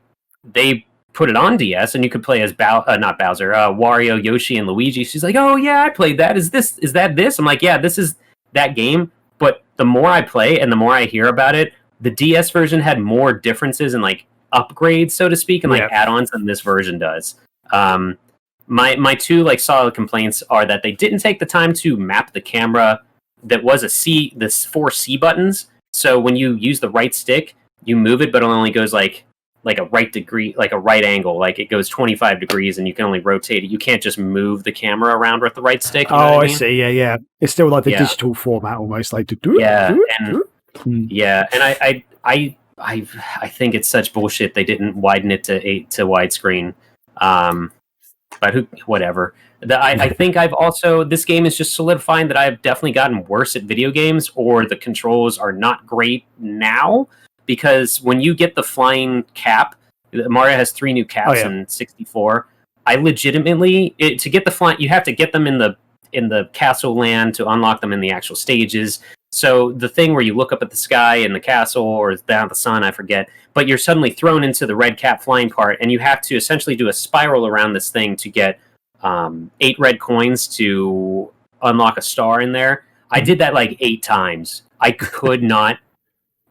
they put it on DS, and you could play as not Bowser, Wario, Yoshi, and Luigi. She's like, oh yeah, I played that. Is that this? I'm like, yeah, this is that game. But the more I play and the more I hear about it, the DS version had more differences and like upgrades, so to speak, and like add-ons than this version does. My two like solid complaints are that they didn't take the time to map the camera that was this 4 C buttons. So when you use the right stick, you move it, but it only goes like a right degree, like a right angle, like it goes 25 degrees and you can only rotate it. You can't just move the camera around with the right stick. You know what I mean? See. Yeah. It's still like the digital format almost like to do. Yeah. And I think it's such bullshit they didn't widen it to widescreen. But whatever. I think this game is just solidifying that I've definitely gotten worse at video games, or the controls are not great now, because when you get the flying cap, Mario has 3 new caps in 64. I legitimately, to get the flying, you have to get them in the castle land to unlock them in the actual stages. So the thing where you look up at the sky in the castle or down the sun, I forget, but you're suddenly thrown into the red cap flying part, and you have to essentially do a spiral around this thing to get 8 red coins to unlock a star in there. I did that like 8 times. I could not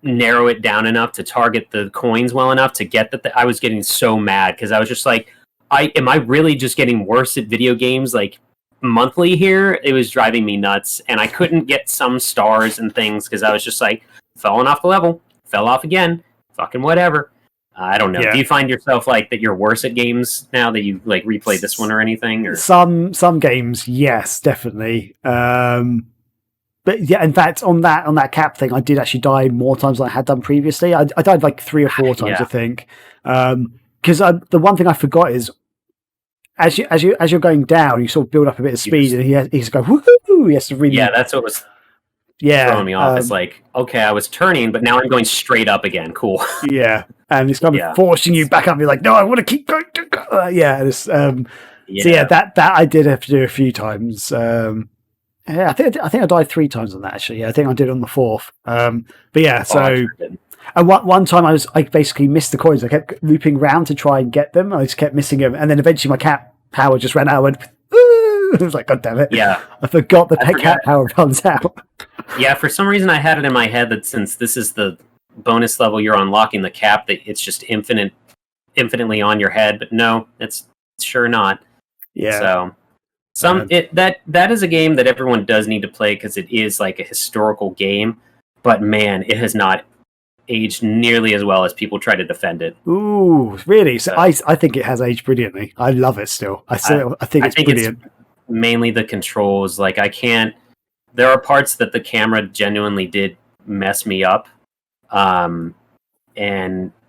narrow it down enough to target the coins well enough to get that. I was getting so mad because I was just like, am I really just getting worse at video games like monthly here? It was driving me nuts, and I couldn't get some stars and things because I was just like falling off the level, fell off again, fucking whatever. I don't know. Do you find yourself like that you're worse at games now that you like replayed this one or anything? Or some games, yes, definitely. But yeah, in fact, on that cap thing, I did actually die more times than I had done previously. I died like 3 or 4 times, I think. Because the one thing I forgot is, as you're going down, you sort of build up a bit of speed, and he's go woohoo. He has to really that's what was throwing me off. It's like, okay, I was turning, but now I'm going straight up again. Cool. And it's kind of forcing you back up. You're like, no, I want to keep going. So that I did have to do a few times. I think I died 3 times on that actually. I think I did on the 4th. But yeah, And one time I basically missed the coins. I kept looping round to try and get them. I just kept missing them, and then eventually my cat power just ran out. I went, I was like, God damn it! Yeah, I forgot the cat power runs out. Yeah, for some reason I had it in my head that since this is the bonus level, you're unlocking the cap, that it's just infinitely on your head. But no, it's sure not. Yeah. So that is a game that everyone does need to play because it is like a historical game. But man, it has not aged nearly as well as people try to defend it. Ooh, really? So I think it has aged brilliantly. I love it still. I think it's brilliant. It's mainly the controls. Like there are parts that the camera genuinely did mess me up. And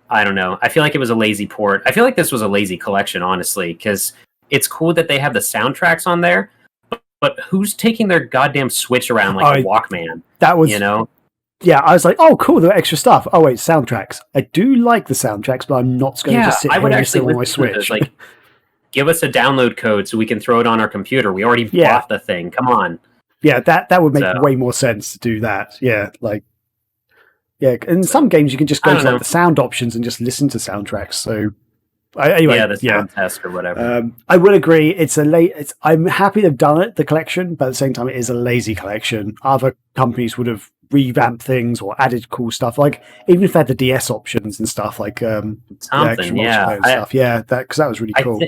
I don't know. I feel like it was a lazy port. I feel like this was a lazy collection, honestly, because it's cool that they have the soundtracks on there, but who's taking their goddamn Switch around like a Walkman? That was, Yeah, I was like, oh, cool, there are extra stuff. Oh, wait, soundtracks. I do like the soundtracks, but I'm not going to just sit here and listen on my Switch. Like, give us a download code so we can throw it on our computer. We already bought the thing. Come on. Yeah, that would make way more sense to do that. Yeah, in some games you can just go to the sound options and just listen to soundtracks. So anyway, the sound test or whatever. I would agree. I'm happy they've done it, the collection, but at the same time, it is a lazy collection. Other companies would have revamped things or added cool stuff, like even if they had the DS options and stuff, like because that was really cool.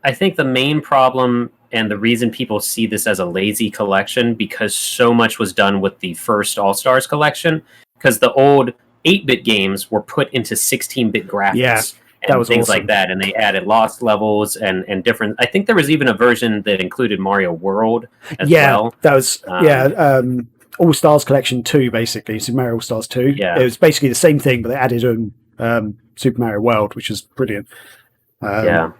I think the main problem and the reason people see this as a lazy collection because so much was done with the first All-Stars collection, because the old 8-bit games were put into 16-bit graphics and things awesome. Like that, and they added lost levels and different. I think there was even a version that included Mario World as well. That was All-Stars Collection 2, basically, Super Mario All-Stars 2. Yeah. It was basically the same thing, but they added on Super Mario World, which is brilliant. Yeah,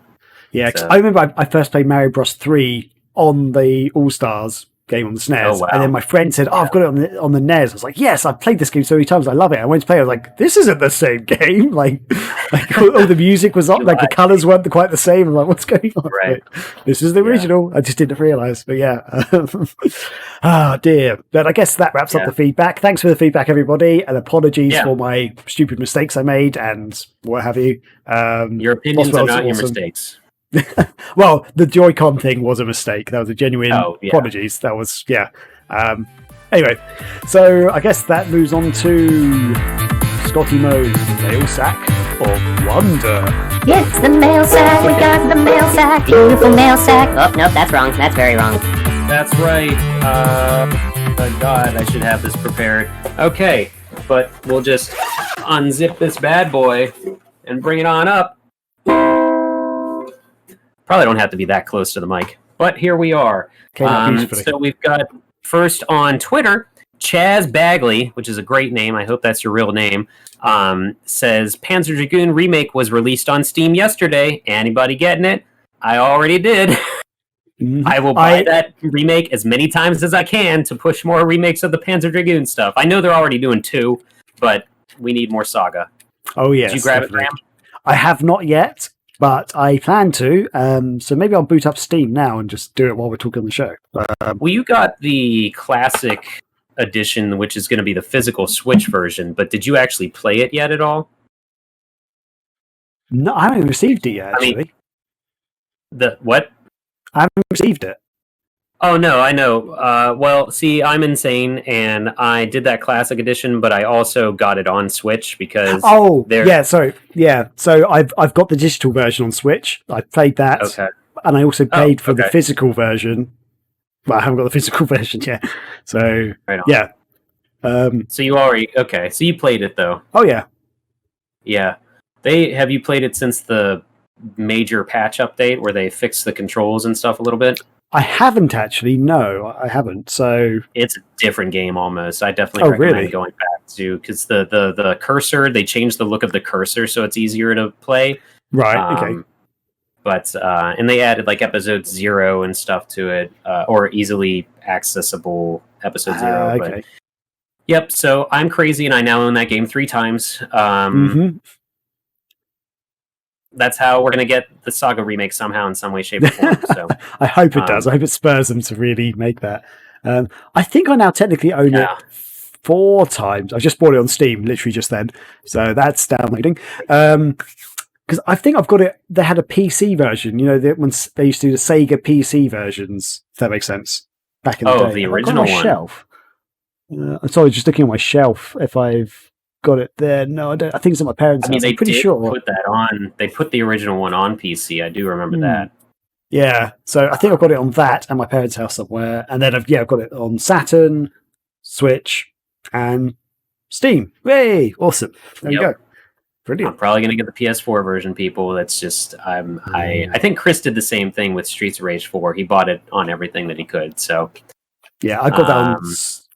I remember I first played Mario Bros. 3 on the All-Stars game on the SNES, and then my friend said, I've got it on the NES. I was like, yes, I've played this game so many times, I love it. I went to play it, I was like, this isn't the same game. Like all the music was up, like the colours weren't quite the same. I'm like, what's going on? Right. This is the original. I just didn't realise. But dear. But I guess that wraps up the feedback. Thanks for the feedback, everybody, and apologies for my stupid mistakes I made and what have you. Your opinions are not your mistakes. Well, the Joy-Con thing was a mistake. That was a genuine apologies. That was anyway, so I guess that moves on to Scotty Mo's mail sack of wonder. Yes, the mail sack. We got the mail sack. Beautiful mail sack. Oh nope, that's wrong. That's very wrong. That's right. Oh God, I should have this prepared. Okay, but we'll just unzip this bad boy and bring it on up. Probably don't have to be that close to the mic, but here we are. So we've got first on Twitter, Chaz Bagley, which is a great name. I hope that's your real name. Says Panzer Dragoon Remake was released on Steam yesterday. Anybody getting it? I already did. I will buy that remake as many times as I can to push more remakes of the Panzer Dragoon stuff. I know they're already doing 2, but we need more Saga. Oh, yes. Did you grab it, Graham? I have not yet. But I plan to, so maybe I'll boot up Steam now and just do it while we're talking on the show. Well, you got the classic edition, which is going to be the physical Switch version, but did you actually play it yet at all? No, I haven't received it yet, actually. The what? I haven't received it. Oh, no, I know. Well, see, I'm insane, and I did that classic edition, but I also got it on Switch because... Oh, yeah, sorry. Yeah, so I've got the digital version on Switch. I played that, and I also paid for the physical version. Well, I haven't got the physical version yet. So, yeah. So you already... Okay, so you played it, though. Oh, yeah. Yeah. Have you played it since the major patch update where they fixed the controls and stuff a little bit? I haven't actually. No, I haven't. So it's a different game almost. I definitely recommend going back to because the cursor, they changed the look of the cursor so it's easier to play. Right. Okay. But and they added like episode 0 and stuff to it, or easily accessible episode 0. Okay. But, yep. So I'm crazy and I now own that game 3 times. That's how we're going to get the Saga remake somehow in some way, shape, or form. So I hope it does. I hope it spurs them to really make that. I think I now technically own it 4 times. I just bought it on Steam literally just then, so that's downloading. Because I think I've got it. They had a PC version, when they used to do the Sega PC versions. If that makes sense. Back in the day, the original one. Shelf. I'm sorry, just looking at my shelf. If I've got it there, no, I don't. I think it's at my parents' house. They I'm pretty did sure. put that on. They put the original one on PC. I do remember that. Yeah, so I think I've got it on that at my parents' house somewhere, and then I've got it on Saturn, Switch, and Steam. Yay! Awesome. There you go. Brilliant. I'm probably going to get the PS4 version, people. That's just I think Chris did the same thing with Streets of Rage 4. He bought it on everything that he could. So yeah, I got that on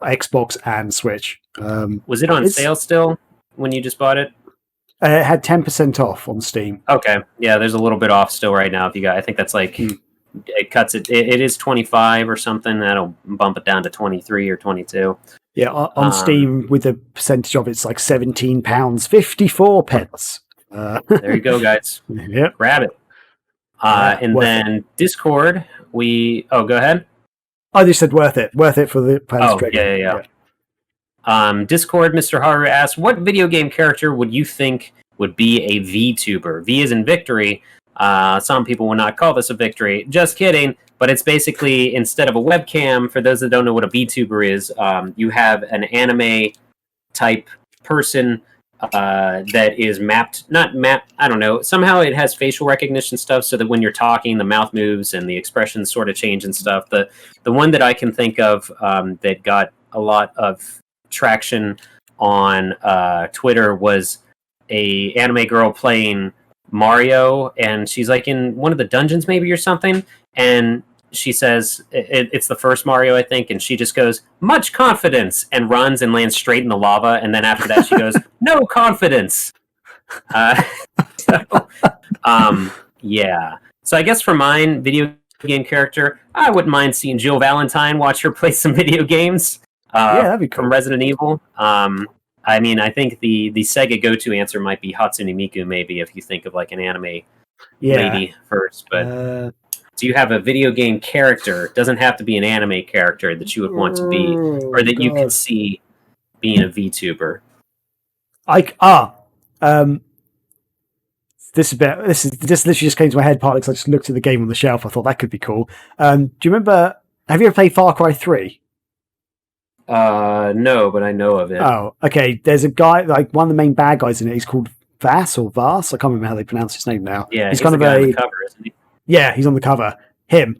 Xbox and Switch. Was it on sale still when you just bought it? It had 10% off on Steam. Okay, yeah, there's a little bit off still right now. If you got, I think that's like it cuts it. It is 25 or something. That'll bump it down to 23 or 22. Yeah, on Steam with the percentage of it's like £17.54. There you go, guys. Yep. Grab it. And then Discord, go ahead. I just said worth it for the yeah. Discord, Mr. Haru asks, what video game character would you think would be a VTuber? V is in victory. Some people will not call this a victory. Just kidding. But it's basically, instead of a webcam, for those that don't know what a VTuber is, you have an anime type person that is I don't know. Somehow it has facial recognition stuff so that when you're talking, the mouth moves and the expressions sort of change and stuff. The one that I can think of that got a lot of traction on Twitter was a anime girl playing Mario, and she's like in one of the dungeons maybe or something, and she says it's the first Mario, I think, and she just goes, much confidence, and runs and lands straight in the lava, and then after that she goes, no confidence. Yeah. So I guess for mine, video game character, I wouldn't mind seeing Jill Valentine watch her play some video games. That'd be cool. From Resident Evil. I mean, I think the Sega go-to answer might be Hatsune Miku, maybe, if you think of like an anime lady first. But do you have a video game character? It doesn't have to be an anime character that you would want to be, or that you could see being a VTuber. This literally just came to my head partly because I just looked at the game on the shelf. I thought that could be cool. Do you remember? Have you ever played Far Cry 3? No, but I know of it. Oh, okay. There's a guy, like one of the main bad guys in it. He's called Vas or Vas. I can't remember how they pronounce his name now. Yeah, he's kind of on the cover, isn't he? Yeah, he's on the cover. I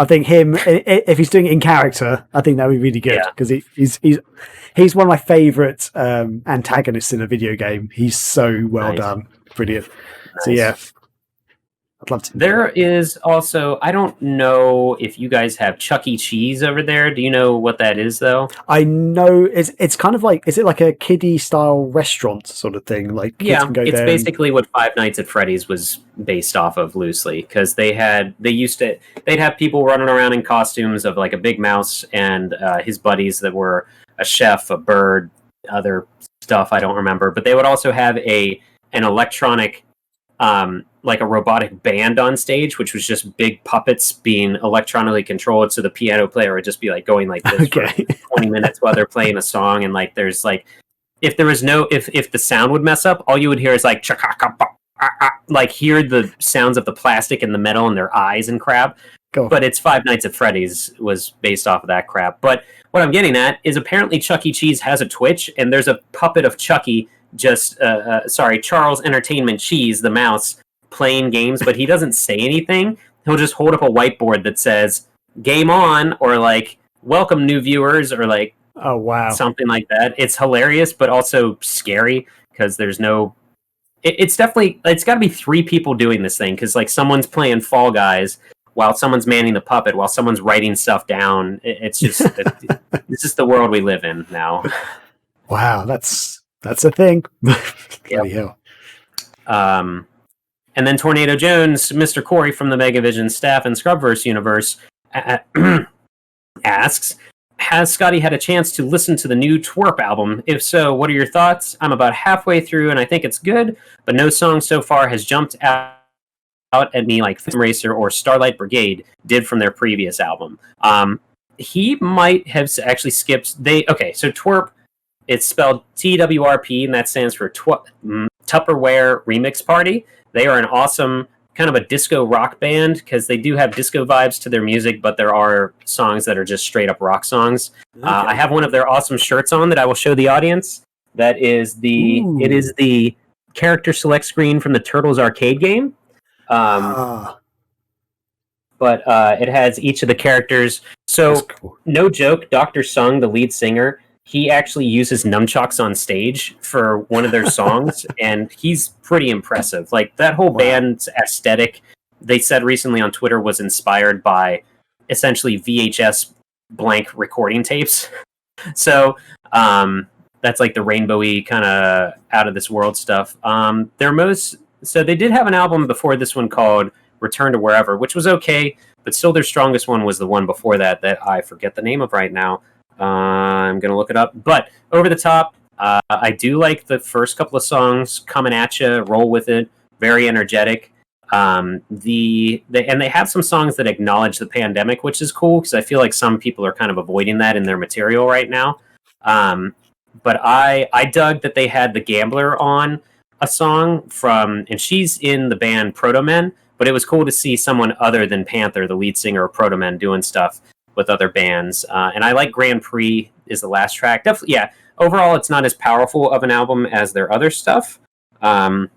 think him. If he's doing it in character, I think that would be really good because he's one of my favorite antagonists in a video game. He's so well done, brilliant. Nice. So yeah. I'd love to. There is also, I don't know if you guys have Chuck E. Cheese over there. Do you know what that is, though? I know it's kind of like, is it like a kiddie style restaurant sort of thing? Like kids can go it's there basically what Five Nights at Freddy's was based off of loosely, because they'd have people running around in costumes of like a big mouse and his buddies that were a chef, a bird, other stuff I don't remember. But they would also have an electronic like a robotic band on stage, which was just big puppets being electronically controlled. So the piano player would just be like going like this for 20 minutes while they're playing a song. And like, there's like, if the sound would mess up, all you would hear is like, like hear the sounds of the plastic and the metal in their eyes and crap. But it's Five Nights at Freddy's was based off of that crap. But what I'm getting at is apparently Chuck E. Cheese has a Twitch, and there's a puppet of Chucky, Charles Entertainment Cheese, the mouse, playing games, but he doesn't say anything. He'll just hold up a whiteboard that says game on, or like welcome new viewers, or like oh wow, something like that. It's hilarious but also scary because there's no it's got to be 3 people doing this thing, because like someone's playing Fall Guys while someone's manning the puppet while someone's writing stuff down. It's just this is the world we live in now. Wow, that's a thing. Yep. And then Tornado Jones, Mr. Corey from the Megavision staff and Scrubverse universe, asks, has Scotty had a chance to listen to the new Twerp album? If so, what are your thoughts? I'm about halfway through and I think it's good, but no song so far has jumped out at me like Film Racer or Starlight Brigade did from their previous album. He might have actually skipped. So Twerp It's spelled TWRP, and that stands for Tupperware Remix Party. They are an awesome kind of a disco rock band because they do have disco vibes to their music, but there are songs that are just straight up rock songs. Okay. I have one of their awesome shirts on that I will show the audience. It is the character select screen from the Turtles arcade game. But it has each of the characters. So, cool. No joke, Dr. Sung, the lead singer, he actually uses nunchucks on stage for one of their songs, and he's pretty impressive. Like, that whole band's aesthetic, they said recently on Twitter, was inspired by essentially VHS blank recording tapes. So, that's like the rainbowy kind of out of this world stuff. So they did have an album before this one called Return to Wherever, which was okay, but still their strongest one was the one before that I forget the name of right now. I'm going to look it up. But Over the Top, I do like the first couple of songs, Coming At Ya, Roll With It, very energetic. And they have some songs that acknowledge the pandemic, which is cool, because I feel like some people are kind of avoiding that in their material right now. But I dug that they had The Gambler on a song and she's in the band Proto Men, but it was cool to see someone other than Panther, the lead singer of Proto Men, doing stuff with other bands. And I like Grand Prix is the last track. Definitely, yeah. Overall, it's not as powerful of an album as their other stuff. I'm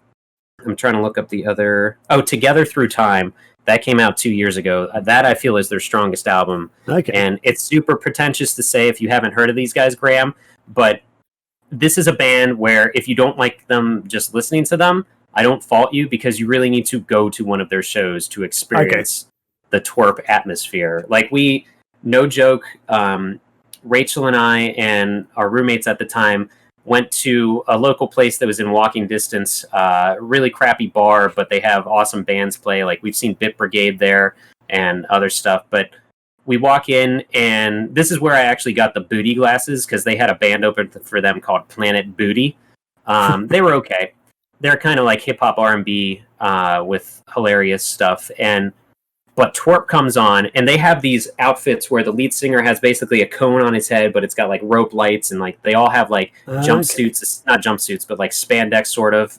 trying to look up the other... Oh, Together Through Time. That came out 2 years ago. That, I feel, is their strongest album. Okay. And it's super pretentious to say if you haven't heard of these guys, Graham, but this is a band where if you don't like them just listening to them, I don't fault you, because you really need to go to one of their shows to experience the twerp atmosphere. Like, no joke, Rachel and I and our roommates at the time went to a local place that was in walking distance, really crappy bar, but they have awesome bands play. Like, we've seen Bit Brigade there and other stuff, but we walk in, and this is where I actually got the Booty glasses, because they had a band open for them called Planet Booty. They were okay. They're kind of like hip-hop R&B with hilarious stuff, but Twerp comes on, and they have these outfits where the lead singer has basically a cone on his head, but it's got like rope lights, and like they all have like jumpsuits, not jumpsuits, but like spandex sort of.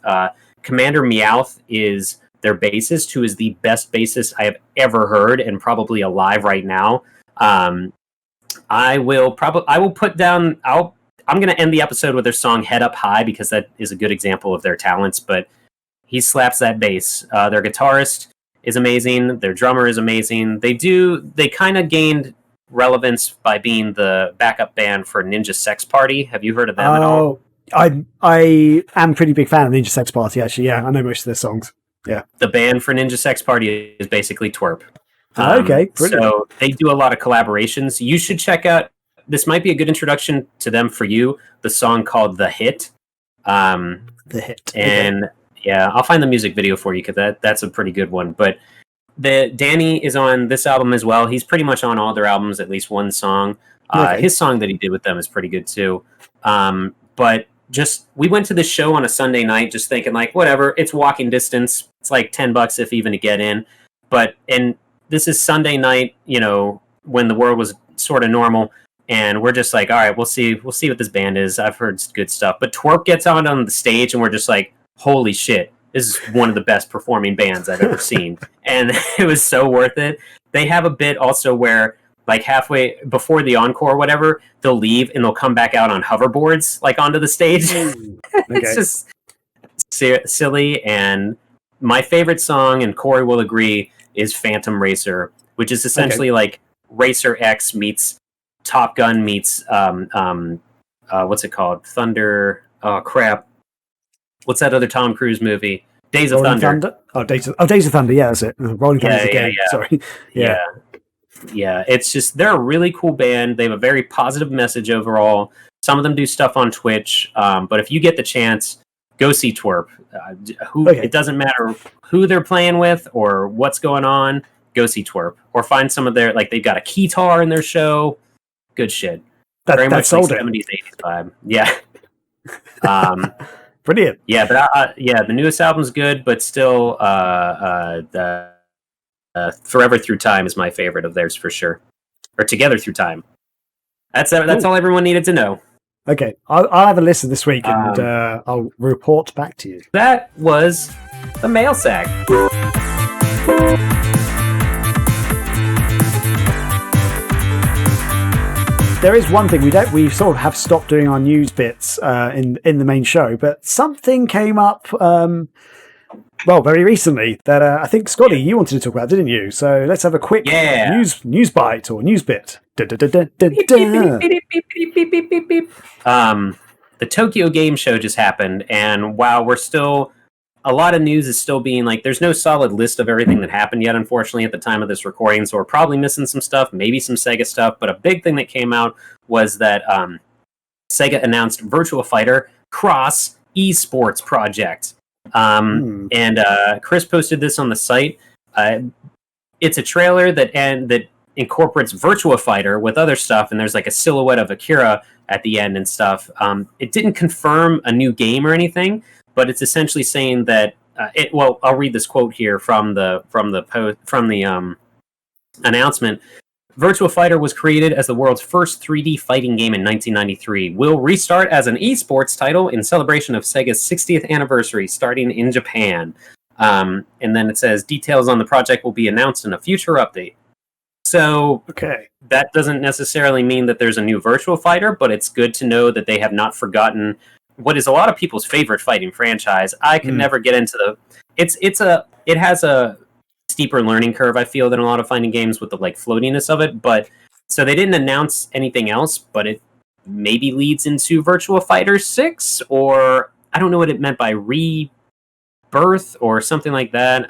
Commander Meowth is their bassist, who is the best bassist I have ever heard, and probably alive right now. I'm going to end the episode with their song Head Up High, because that is a good example of their talents, but he slaps that bass. Their guitarist is amazing. Their drummer is amazing. They kind of gained relevance by being the backup band for Ninja Sex Party. Have you heard of them at all? I am a pretty big fan of Ninja Sex Party, actually. Yeah, I know most of their songs. Yeah. The band for Ninja Sex Party is basically Twerp. Okay, brilliant. So they do a lot of collaborations. You should check out, this might be a good introduction to them for you, the song called The Hit. The Hit. And yeah, I'll find the music video for you, because that's a pretty good one. But Danny is on this album as well. He's pretty much on all their albums, at least one song. His song that he did with them is pretty good too. But we went to this show on a Sunday night just thinking like, whatever, it's walking distance. It's like $10 if even to get in. And this is Sunday night, when the world was sort of normal. And we're just like, all right, we'll see what this band is. I've heard good stuff. But Twerp gets on the stage, and we're just like, holy shit, this is one of the best performing bands I've ever seen. And it was so worth it. They have a bit also where, like, halfway before the encore or whatever, they'll leave and they'll come back out on hoverboards, like, onto the stage. It's just silly. And my favorite song, and Corey will agree, is Phantom Racer, which is essentially like Racer X meets Top Gun meets what's it called? Thunder. Oh crap! What's that other Tom Cruise movie? Days of Thunder. Days of Thunder. Yeah, that's it. Rolling Thunder again. Yeah. Sorry. Yeah. It's just, they're a really cool band. They have a very positive message overall. Some of them do stuff on Twitch, but if you get the chance, go see Twerp. It doesn't matter who they're playing with or what's going on. Go see Twerp, or find some of their, like, they've got a keytar in their show. Good shit. Very much like 70s, 80s vibe. Yeah. Brilliant. Yeah, but the newest album's good, but still, the Forever Through Time is my favorite of theirs for sure, or Together Through Time. That's all everyone needed to know. Okay, I'll have a listen this week, and I'll report back to you. That was the mail sack. There is one thing we sort of have stopped doing our news bits in the main show, but something came up very recently that I think Scotty, you wanted to talk about, didn't you? So let's have a quick news bite or news bit. The Tokyo Game Show just happened, and while a lot of news is still being there's no solid list of everything that happened yet, unfortunately, at the time of this recording, so we're probably missing some stuff, maybe some Sega stuff, but a big thing that came out was that Sega announced Virtua Fighter Cross Esports Project. And Chris posted this on the site. It's a trailer that incorporates Virtua Fighter with other stuff, and there's a silhouette of Akira at the end and stuff. It didn't confirm a new game or anything, but it's essentially saying that I'll read this quote here from the announcement. Virtua Fighter was created as the world's first 3D fighting game in 1993. Will restart as an esports title in celebration of Sega's 60th anniversary, starting in Japan. And then it says details on the project will be announced in a future update. So that doesn't necessarily mean that there's a new Virtua Fighter, but it's good to know that they have not forgotten what is a lot of people's favorite fighting franchise. I can never get into it has a steeper learning curve, I feel, than a lot of fighting games with the floatiness of it. But so they didn't announce anything else, but it maybe leads into Virtua Fighter 6, or I don't know what it meant by rebirth or something like that.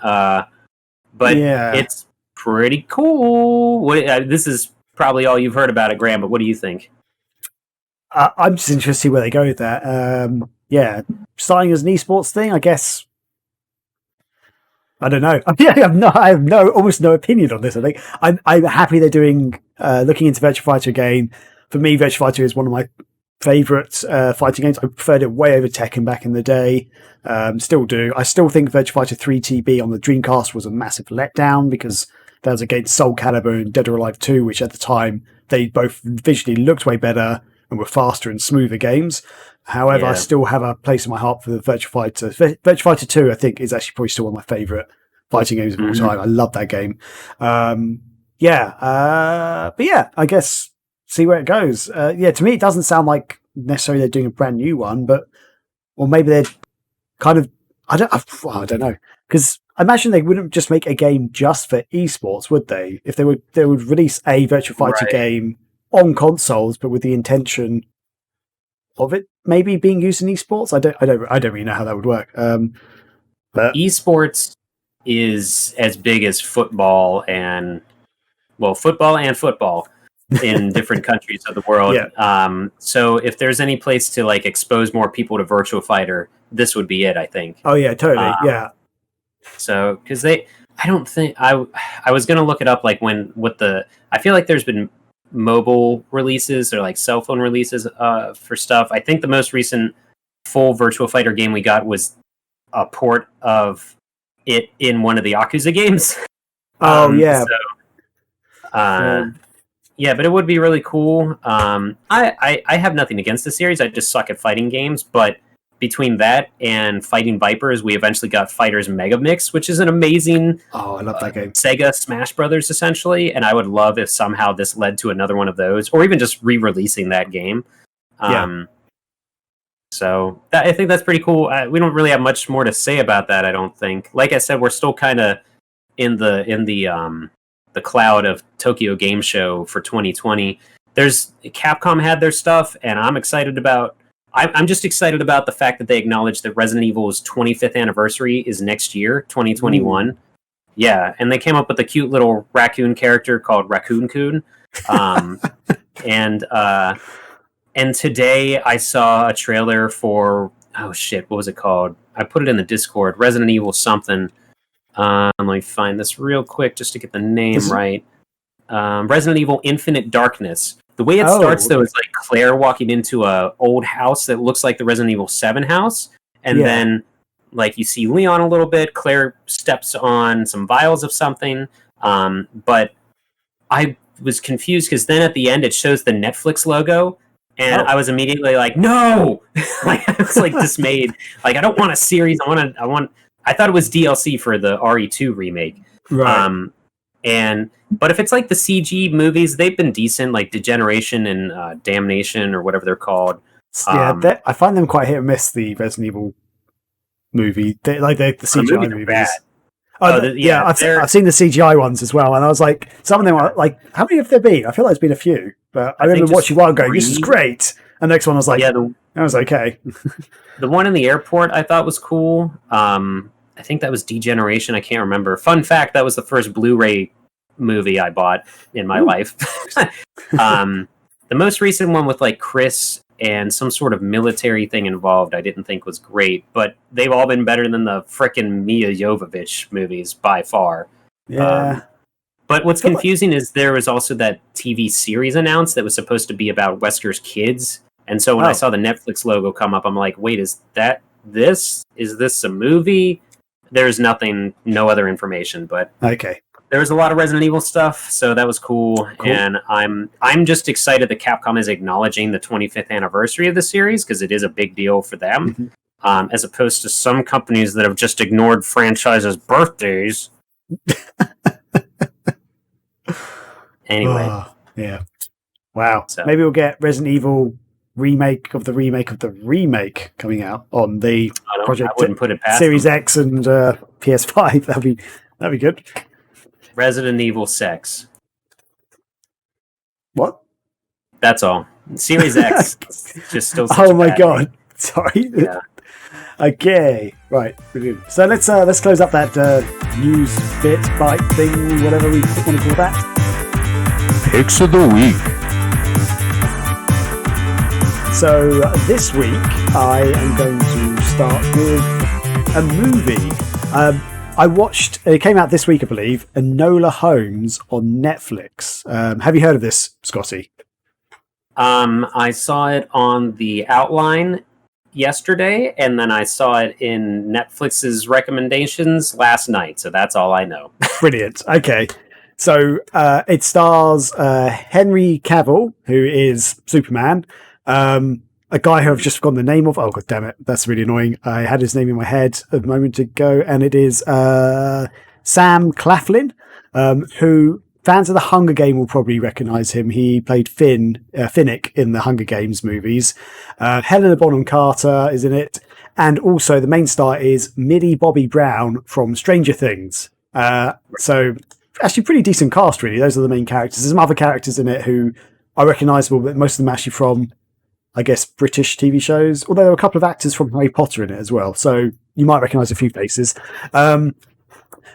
But it's pretty cool. This is probably all you've heard about it, Graham, but what do you think? I'm just interested to see where they go with that. Starting as an esports thing, I guess. I don't know. I have almost no opinion on this. I think I'm happy they're doing looking into Virtua Fighter again. For me, Virtua Fighter is one of my favourite fighting games. I preferred it way over Tekken back in the day. Still do. I still think Virtua Fighter 3 TB on the Dreamcast was a massive letdown because that was against Soul Calibur and Dead or Alive 2, which at the time they both visually looked way better and were faster and smoother games. However, I still have a place in my heart for the Virtua Fighter. Virtua Fighter 2, I think, is actually probably still one of my favourite fighting games of all time. I love that game. I guess see where it goes. To me, it doesn't sound like necessarily they're doing a brand new one, or maybe they're kind of, I don't know. Because I imagine they wouldn't just make a game just for esports, would they? If they would release a Virtua Fighter game on consoles, but with the intention of it maybe being used in esports. I don't really know how that would work. But esports is as big as football and football in different countries of the world. So if there's any place to expose more people to Virtua Fighter, this would be it, I think. Oh yeah, totally. So because I don't think I was gonna look it up I feel like there's been mobile releases or cell phone releases for stuff. I think the most recent full Virtua Fighter game we got was a port of it in one of the Yakuza games. But it would be really cool. I have nothing against the series. I just suck at fighting games, but between that and Fighting Vipers, we eventually got Fighters Mega Mix, which is an amazing I love that game. Sega Smash Brothers, essentially, and I would love if somehow this led to another one of those, or even just re-releasing that game. So I think that's pretty cool. We don't really have much more to say about that, I don't think. Like I said, we're still kind of in the cloud of Tokyo Game Show for 2020. Capcom had their stuff, and I'm just excited about the fact that they acknowledged that Resident Evil's 25th anniversary is next year, 2021. Ooh. Yeah, and they came up with a cute little raccoon character called Raccoon Coon. And today I saw a trailer for, what was it called? I put it in the Discord, Resident Evil something. Let me find this real quick just to get the name right. Resident Evil Infinite Darkness. The way it starts, though, is Claire walking into a old house that looks like the Resident Evil 7 house. And then, you see Leon a little bit. Claire steps on some vials of something. But I was confused because then at the end it shows the Netflix logo. And I was immediately like, no! Like, I was like dismayed. Like, I don't want a series. I thought it was DLC for the RE2 remake. Right. But if it's like the CG movies, they've been decent, like Degeneration and Damnation or whatever they're called. I find them quite hit and miss, the Resident Evil movie. The CGI movies. Bad. I've seen the CGI ones as well, and I was like, some of them are like, how many have there been? I feel like there's been a few, but I remember watching one going, this is great, and the next one I was like, that was okay. The one in the airport I thought was cool. I think that was Degeneration. I can't remember. Fun fact, that was the first Blu-ray movie I bought in my life. The most recent one with like Chris and some sort of military thing involved, I didn't think was great, but they've all been better than the frickin' Mia Jovovich movies by far. Yeah. But what's confusing is there was also that TV series announced that was supposed to be about Wesker's kids. And so when I saw the Netflix logo come up, I'm like, wait, is this? Is this a movie? There's no other information, but okay. There was a lot of Resident Evil stuff, so that was cool. And I'm just excited that Capcom is acknowledging the 25th anniversary of the series, because it is a big deal for them, as opposed to some companies that have just ignored franchises' birthdays. Anyway. Yeah. Wow. So. Maybe we'll get Resident Evil remake of the remake coming out on the Project I wouldn't put it past Series them. X and PS5. That'd be good. Resident Evil sex. What? That's all. Series X just still. Oh my god! Sorry. Yeah. Okay. Right. Brilliant. So let's close up that news bite thing, whatever we want to call that. Picks of the week. So this week I am going to start with a movie. I watched, it came out this week, I believe, Enola Holmes on Netflix. Have you heard of this, Scotty? I saw it on the outline yesterday, and then I saw it in Netflix's recommendations last night, so that's all I know. Brilliant. Okay. So it stars Henry Cavill, who is Superman, a guy who I've just forgotten the name of. Oh, god damn it. That's really annoying. I had his name in my head a moment ago, and it is Sam Claflin, who fans of The Hunger Game will probably recognise him. He played Finnick in the Hunger Games movies. Helena Bonham Carter is in it. And also the main star is Millie Bobby Brown from Stranger Things. So actually pretty decent cast, really. Those are the main characters. There's some other characters in it who are recognisable, but most of them are actually from, I guess, British TV shows, although there are a couple of actors from Harry Potter in it as well, so you might recognise a few faces. But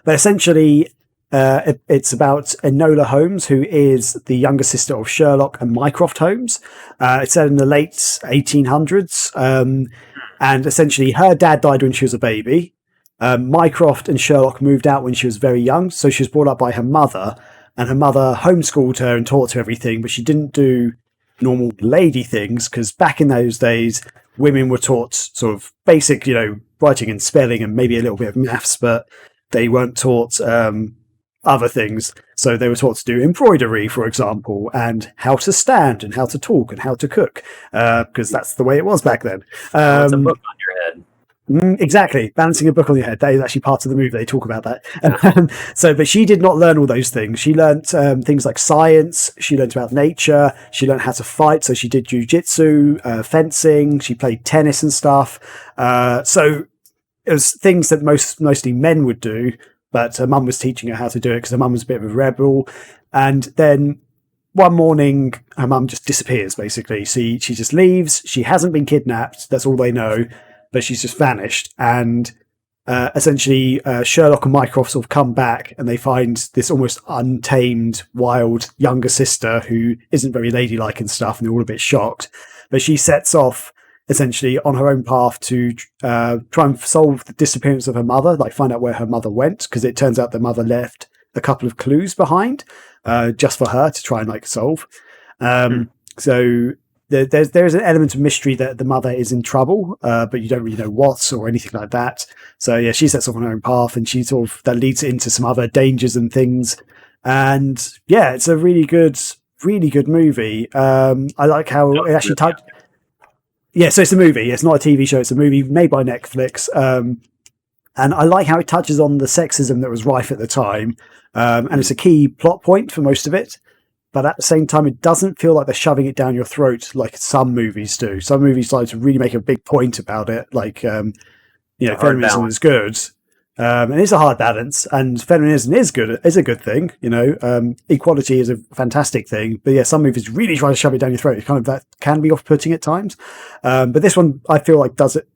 essentially, it's about Enola Holmes, who is the younger sister of Sherlock and Mycroft Holmes. It's set in the late 1800s, and essentially her dad died when she was a baby. Mycroft and Sherlock moved out when she was very young, so she was brought up by her mother, and her mother homeschooled her and taught her everything, but she didn't do normal lady things, because back in those days women were taught sort of basic, writing and spelling and maybe a little bit of maths, but they weren't taught other things. So they were taught to do embroidery, for example, and how to stand and how to talk and how to cook, because that's the way it was back then. It's a book on your head. Exactly. Balancing a book on your head. That is actually part of the movie. They talk about that. But she did not learn all those things. She learnt things like science. She learnt about nature. She learnt how to fight. So she did jujitsu, fencing. She played tennis and stuff. So it was things that mostly men would do. But her mum was teaching her how to do it because her mum was a bit of a rebel. And then one morning, her mum just disappears, basically. She just leaves. She hasn't been kidnapped. That's all they know. But she's just vanished, and essentially Sherlock and Mycroft sort of come back, and they find this almost untamed, wild younger sister who isn't very ladylike and stuff, and they're all a bit shocked. But she sets off essentially on her own path to try and solve the disappearance of her mother, like find out where her mother went, because it turns out the mother left a couple of clues behind just for her to try and solve. So there's an element of mystery that the mother is in trouble, but you don't really know what or anything like that. So yeah, she sets off on her own path, and she that leads into some other dangers and things. And yeah, it's a really good really good movie. I like how it actually touched. Yeah, so it's a movie. It's not a TV show. It's a movie made by Netflix. And I like how it touches on the sexism that was rife at the time. And it's a key plot point for most of it. But at the same time, it doesn't feel like they're shoving it down your throat like some movies do. Some movies like to really make a big point about it. Like, feminism is good. And it's a hard balance, and feminism is a good thing. Equality is a fantastic thing. But yeah, some movies really try to shove it down your throat. It kind of that can be off-putting at times. But this one, I feel like does it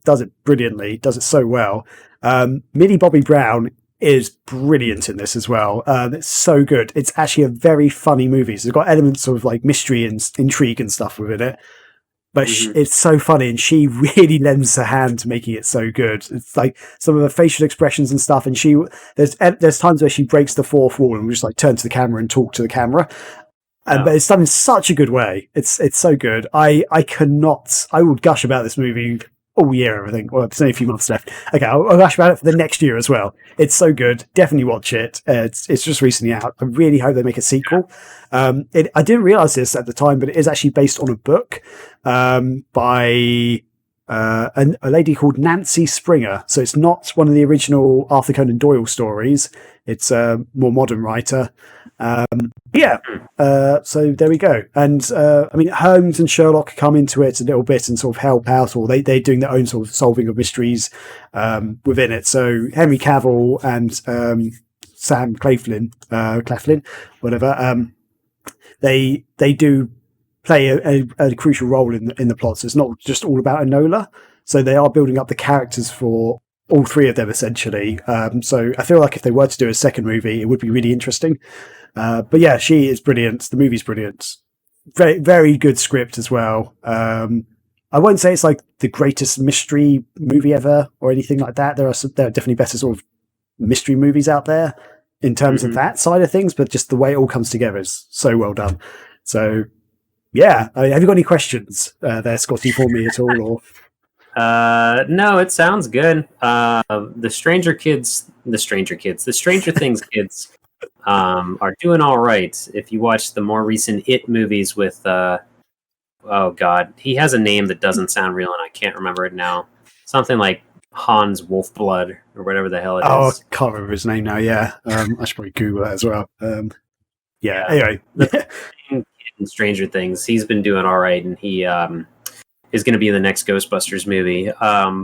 brilliantly. Does it so well. Millie Bobby Brown is brilliant in this as well. It's so good. It's actually a very funny movie. So it's got elements of like mystery and intrigue and stuff within it. But it's so funny, and she really lends her hand to making it so good. It's like some of her facial expressions and stuff, and there's times where she breaks the fourth wall and just like turn to the camera and talk to the camera. But it's done in such a good way. It's so good. I would gush about this movie all year, I think. Well, there's only a few months left. Okay, I'll gush about it for the next year as well. It's so good. Definitely watch it. It's just recently out. I really hope they make a sequel. I didn't realize this at the time, but it is actually based on a book by a lady called Nancy Springer. So it's not one of the original Arthur Conan Doyle stories. It's a more modern writer. So there we go. And Holmes and Sherlock come into it a little bit and sort of help out, or they're doing their own sort of solving of mysteries within it. So Henry Cavill and Sam Claflin, whatever, they do play a crucial role in the plot. So it's not just all about Enola. So they are building up the characters for all three of them essentially. So I feel like if they were to do a second movie, it would be really interesting. But yeah, she is brilliant. The movie's brilliant. Very, very good script as well. I won't say it's like the greatest mystery movie ever or anything like that. There are definitely better sort of mystery movies out there in terms of that side of things, but just the way it all comes together is so well done. So yeah, have you got any questions there, Scotty, for me at all? Or no, it sounds good. The Stranger Things kids are doing all right. If you watch the more recent It movies with oh god, he has a name that doesn't sound real and I can't remember it now. Something like Hans Wolfblood or whatever the hell it is. Oh, I can't remember his name now. Yeah, I should probably Google that as well. Anyway, in Stranger Things, he's been doing all right, and he is going to be in the next Ghostbusters movie.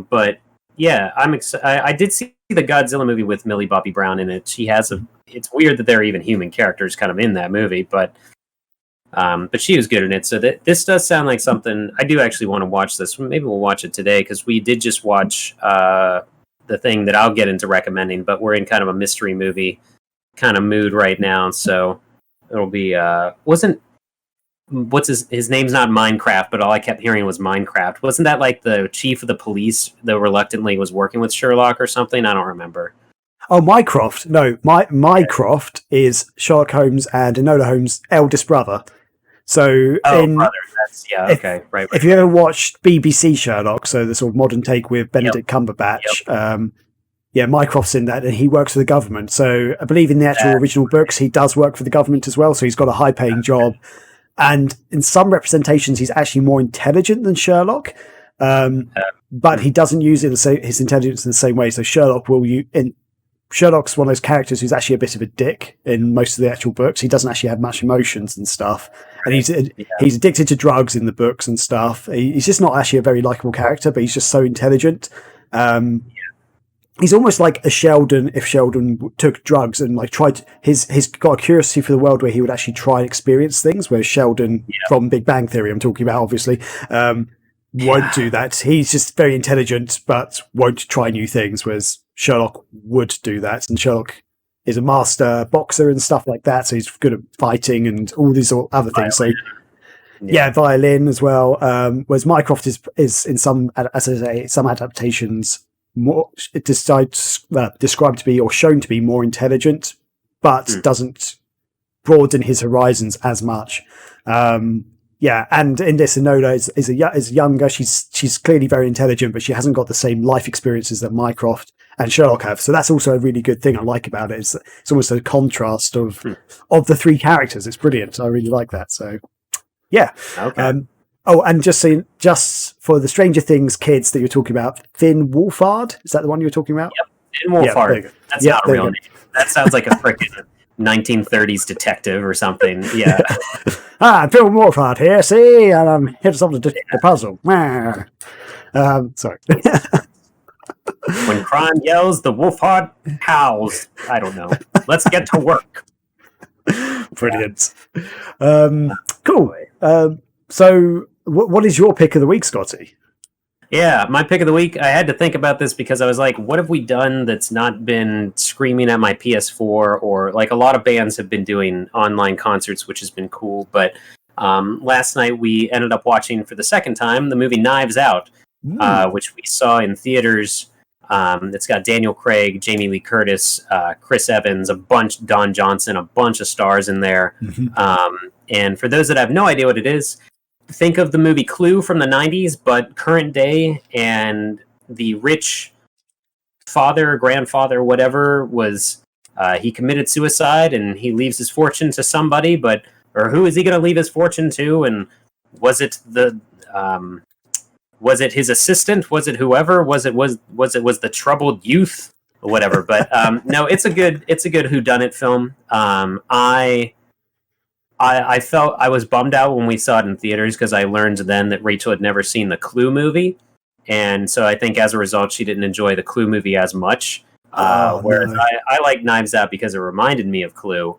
But yeah, I'm excited. I did see the Godzilla movie with Millie Bobby Brown in it. She has it's weird that there are even human characters kind of in that movie, but she was good in it. So this does sound like something I do actually want to watch. This maybe we'll watch it today, because we did just watch the thing that I'll get into recommending, but we're in kind of a mystery movie kind of mood right now, so it'll be what's his name's not Minecraft, but all I kept hearing was Minecraft. Wasn't that like the chief of the police that reluctantly was working with Sherlock or something? I don't remember. Oh, Mycroft. No, Mycroft is Sherlock Holmes and Enola Holmes' eldest brother. So, brother. Right. If you ever watched BBC Sherlock, so the sort of modern take with Benedict Cumberbatch, Mycroft's in that, and he works for the government. So I believe in the actual original books, he does work for the government as well. So he's got a high-paying job, and in some representations, he's actually more intelligent than Sherlock. But he doesn't use his intelligence in the same way. So Sherlock's one of those characters who's actually a bit of a dick in most of the actual books. He doesn't actually have much emotions and stuff. And he's addicted to drugs in the books and stuff. He's just not actually a very likable character, but he's just so intelligent. He's almost like a Sheldon if Sheldon took drugs and like he's got a curiosity for the world where he would actually try and experience things, whereas Sheldon from Big Bang Theory I'm talking about, obviously, won't do that. He's just very intelligent but won't try new things, whereas Sherlock would do that. And Sherlock is a master boxer and stuff like that, so he's good at fighting and all these other things. So violin as well. Whereas Mycroft is in some, as I say, some adaptations more described to be or shown to be more intelligent, but doesn't broaden his horizons as much. And in this, Enola is younger. She's clearly very intelligent, but she hasn't got the same life experiences that Mycroft. and Sherlock have. So that's also a really good thing I like about it. It's almost a contrast of the three characters. It's brilliant. I really like that. So yeah. Okay. And just for the Stranger Things kids that you're talking about, Finn Wolfhard, is that the one you were talking about? Yep. Finn Wolfhard. Yeah, that's not a real name. That sounds like a freaking 1930s detective or something. Yeah. Phil Wolfhard here, see, and I'm here to solve the puzzle. Sorry. When crime yells, the Wolfhard howls. I don't know. Let's get to work. Brilliant. Cool. So, what is your pick of the week, Scotty? Yeah, my pick of the week, I had to think about this because I was like, what have we done that's not been screaming at my PS4? Or like a lot of bands have been doing online concerts, which has been cool. But last night we ended up watching for the second time the movie Knives Out, which we saw in theaters. It's got Daniel Craig, Jamie Lee Curtis, Chris Evans, Don Johnson, a bunch of stars in there. And for those that have no idea what it is, think of the movie Clue from the 90s, but current day, and the rich father, grandfather, whatever, was he committed suicide and he leaves his fortune to somebody, or who is he going to leave his fortune to? And was it his assistant? Was it whoever? Was it the troubled youth or whatever? But no, it's a good whodunit film. I felt I was bummed out when we saw it in theaters because I learned then that Rachel had never seen the Clue movie, and so I think as a result she didn't enjoy the Clue movie as much. Whereas I like Knives Out because it reminded me of Clue,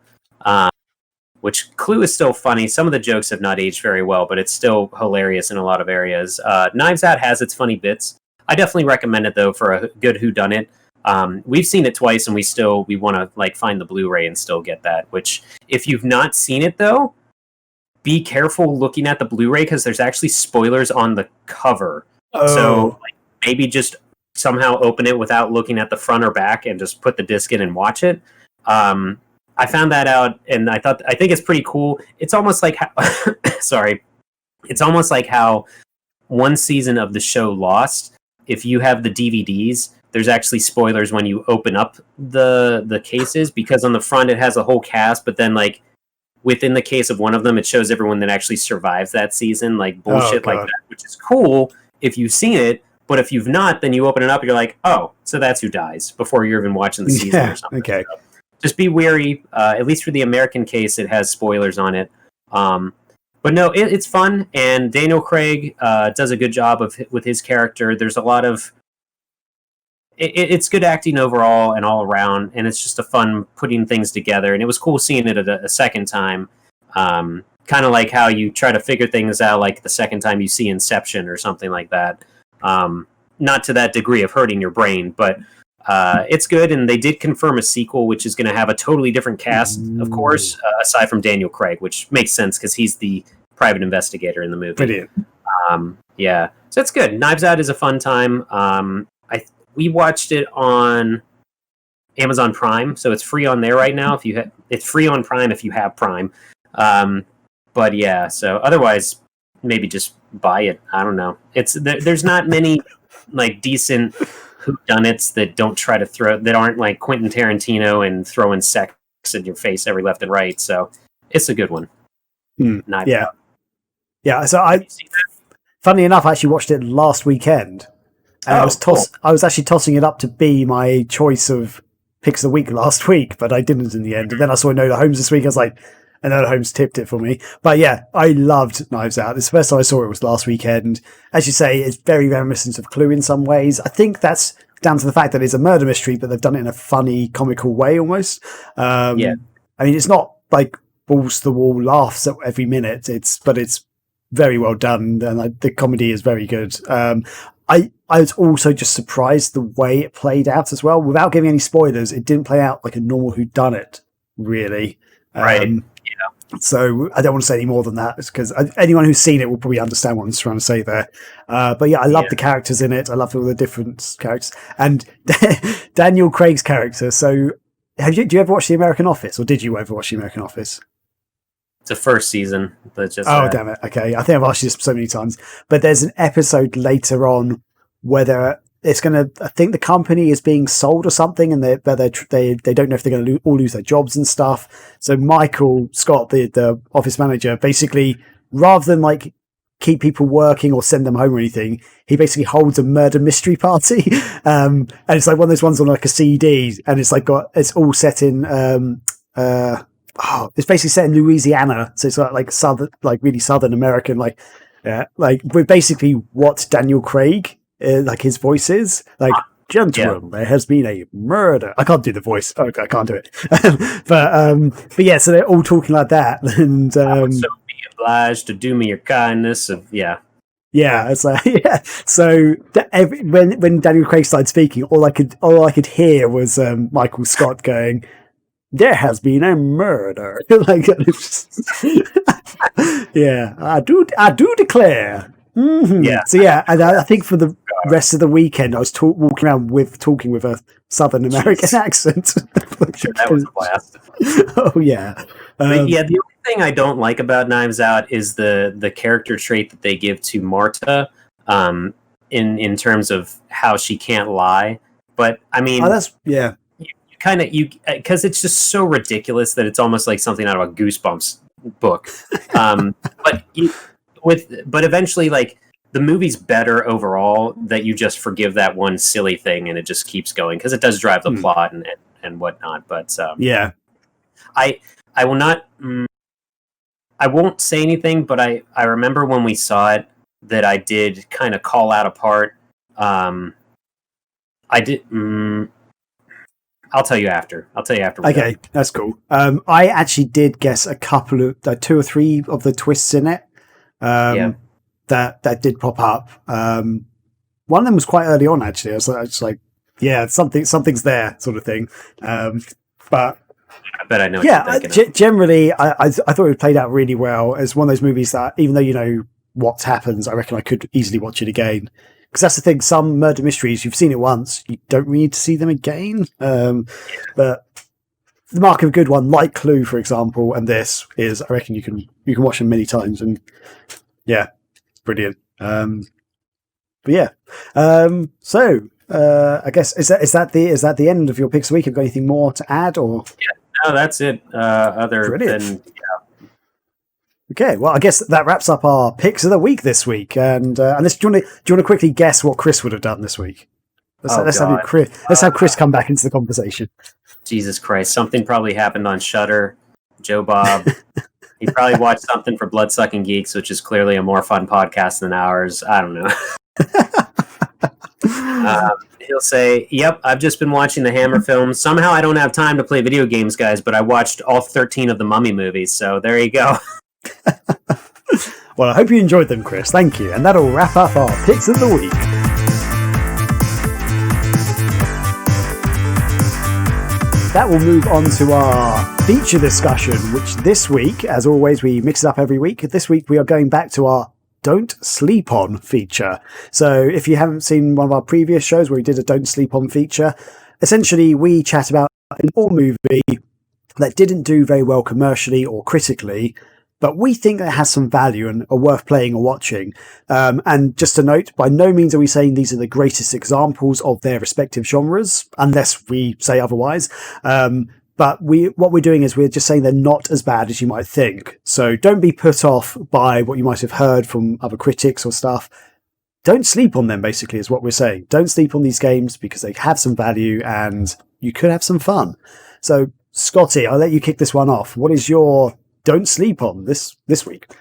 which Clue is still funny. Some of the jokes have not aged very well, but it's still hilarious in a lot of areas. Knives Out has its funny bits. I definitely recommend it though for a good whodunit. We've seen it twice, and we want to like find the Blu-ray and still get that. Which, if you've not seen it though, be careful looking at the Blu-ray because there's actually spoilers on the cover. So like, maybe just somehow open it without looking at the front or back, and just put the disc in and watch it. I found that out, and I think it's pretty cool. It's almost like it's almost like how one season of the show Lost. If you have the DVDs, there's actually spoilers when you open up the cases, because on the front it has a whole cast, but then like within the case of one of them, it shows everyone that actually survives that season, like bullshit like that, which is cool if you've seen it. But if you've not, then you open it up and you're like, oh, so that's who dies before you're even watching the season or something. Okay. So just be wary. At least for the American case, it has spoilers on it. But no, it's fun, and Daniel Craig does a good job with his character. There's a lot of it's good acting overall and all around, and it's just a fun putting things together. And it was cool seeing it a second time, kind of like how you try to figure things out like the second time you see Inception or something like that. Not to that degree of hurting your brain, but it's good. And they did confirm a sequel, which is going to have a totally different cast, of course, aside from Daniel Craig, which makes sense because he's the private investigator in the movie. Brilliant. Yeah, so it's good. Knives Out is a fun time. We watched it on Amazon Prime, so it's free on there right now. It's free on Prime if you have Prime. But yeah, so otherwise, maybe just buy it. I don't know. There's not many like decent whodunits that that aren't like Quentin Tarantino and throwing sex in your face every left and right. So it's a good one. Yeah. So funny enough, I actually watched it last weekend. And I was actually tossing it up to be my choice of picks of the week last week, but I didn't in the end. And then I saw Enola Holmes this week. I was like, Enola Holmes tipped it for me. But yeah, I loved Knives Out. It's the first time I saw it was last weekend. As you say, it's very reminiscent of Clue in some ways. I think that's down to the fact that it's a murder mystery, but they've done it in a funny, comical way almost. I mean, it's not like balls to the wall laughs at every minute. But it's very well done, and the comedy is very good. I was also just surprised the way it played out as well. Without giving any spoilers, it didn't play out like a normal whodunit, really. Right. So I don't want to say any more than that, because anyone who's seen it will probably understand what I'm trying to say there. But yeah, I love the characters in it. I love all the different characters. And Daniel Craig's character. So do you ever watch The American Office, or did you ever watch The American Office? It's the first season, but just damn it. Okay, I think I've asked you this so many times. But there's an episode later on where it's going to, I think the company is being sold or something, and they don't know if they're going to all lose their jobs and stuff. So Michael Scott, the office manager, basically, rather than like keep people working or send them home or anything, he basically holds a murder mystery party. And it's like one of those ones on like a CD, and it's like it's all set in, it's basically set in Louisiana. So it's like southern, like really Southern American, like with basically what Daniel Craig, like his voice is like, gentlemen, there has been a murder. I can't do the voice. Okay, I can't do it. but yeah, so they're all talking like that. And, so be obliged to do me your kindness yeah, it's like, yeah. So when Daniel Craig started speaking, all I could hear was Michael Scott going, "There has been a murder." Like, yeah, I do declare. Mm-hmm. Yeah. So yeah, and I think for the rest of the weekend, I was walking around talking with a Southern American accent. Sure, that was a blast. Oh yeah. But yeah, the only thing I don't like about Knives Out is the character trait that they give to Marta, in terms of how she can't lie. But I mean, that's yeah. Because it's just so ridiculous that it's almost like something out of a Goosebumps book. But eventually, like, the movie's better overall that you just forgive that one silly thing and it just keeps going, because it does drive the plot and whatnot. But yeah, I will not. I won't say anything, but I remember when we saw it that I did kind of call out a part. I did. I'll tell you after. Okay, that's cool. I actually did guess a couple of 2 or 3 of the twists in it. That did pop up. One of them was quite early on, actually. I was like, yeah, something's there, sort of thing. But I bet I know. What you're thinking generally, I thought it played out really well. It's one of those movies that, even though you know what happens, I reckon I could easily watch it again. Because that's the thing, some murder mysteries, you've seen it once, you don't really need to see them again. But the mark of a good one, like Clue, for example, and this is, I reckon you can watch them many times, and yeah, brilliant. But yeah, so I guess is that the end of your picks of the week? Have you got anything more to add, or? Yeah, no, that's it. Brilliant. Than Okay, well, I guess that wraps up our picks of the week this week. And do you want to quickly guess what Chris would have done this week? Let's have Chris come back into the conversation. Jesus Christ, something probably happened on Shudder. Joe Bob. He probably watched something for Bloodsucking Geeks, which is clearly a more fun podcast than ours. I don't know. He'll say, "Yep, I've just been watching the Hammer films. Somehow I don't have time to play video games, guys, but I watched all 13 of the Mummy movies, so there you go." Well, I hope you enjoyed them, Chris. Thank you. And that'll wrap up our picks of the week. That will move on to our feature discussion, which this week, as always, we mix it up every week. This week we are going back to our Don't Sleep On feature. So if you haven't seen one of our previous shows where we did a Don't Sleep On feature, essentially we chat about an old movie that didn't do very well commercially or critically, but we think that it has some value and are worth playing or watching. And just a note, by no means are we saying these are the greatest examples of their respective genres, unless we say otherwise. But what we're doing is we're just saying they're not as bad as you might think. So don't be put off by what you might have heard from other critics or stuff. Don't sleep on them, basically, is what we're saying. Don't sleep on these games because they have some value and you could have some fun. So, Scotty, I'll let you kick this one off. What is your Don't Sleep On this week?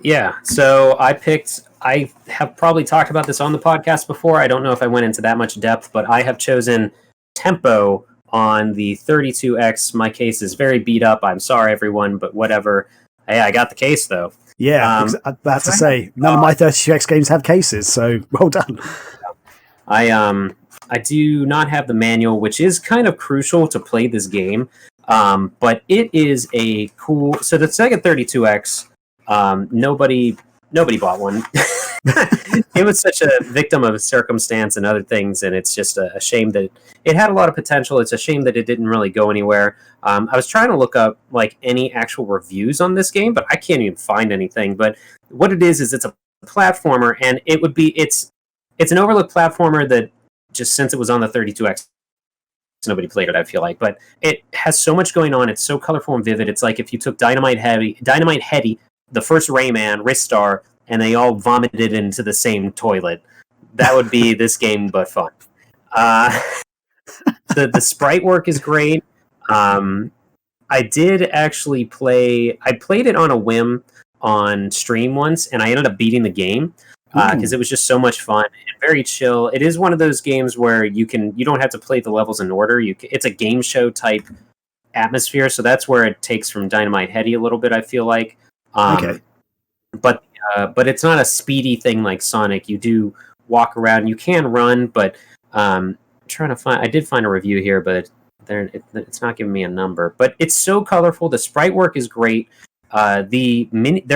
Yeah, so I have probably talked about this on the podcast before. I don't know if I went into that much depth, but I have chosen Tempo on the 32X. My case is very beat up. I'm sorry, everyone, but whatever. Hey, I got the case, though. Yeah, I have to say, none of my 32X games have cases, so well done. I do not have the manual, which is kind of crucial to play this game. But it is a cool. So the Sega 32X, nobody bought one. It was such a victim of circumstance and other things, and it's just a shame that it had a lot of potential. It's a shame that it didn't really go anywhere. I was trying to look up like any actual reviews on this game, but I can't even find anything. But what it is it's a platformer, and it's an overlooked platformer that just since it was on the 32X, nobody played it, I feel like. But it has so much going on. It's so colorful and vivid. It's like if you took Dynamite Heady, the first Rayman, Ristar, and they all vomited into the same toilet. That would be this game, but fun. The sprite work is great. I did actually I played it on a whim on stream once, and I ended up beating the game because it was just so much fun and very chill. It is one of those games where you don't have to play the levels in order. It's a game show type atmosphere, so that's where it takes from Dynamite Heady a little bit, I feel like. Okay. But it's not a speedy thing like Sonic. You do walk around. You can run, but I did find a review here, but it's not giving me a number. But it's so colorful. The sprite work is great. There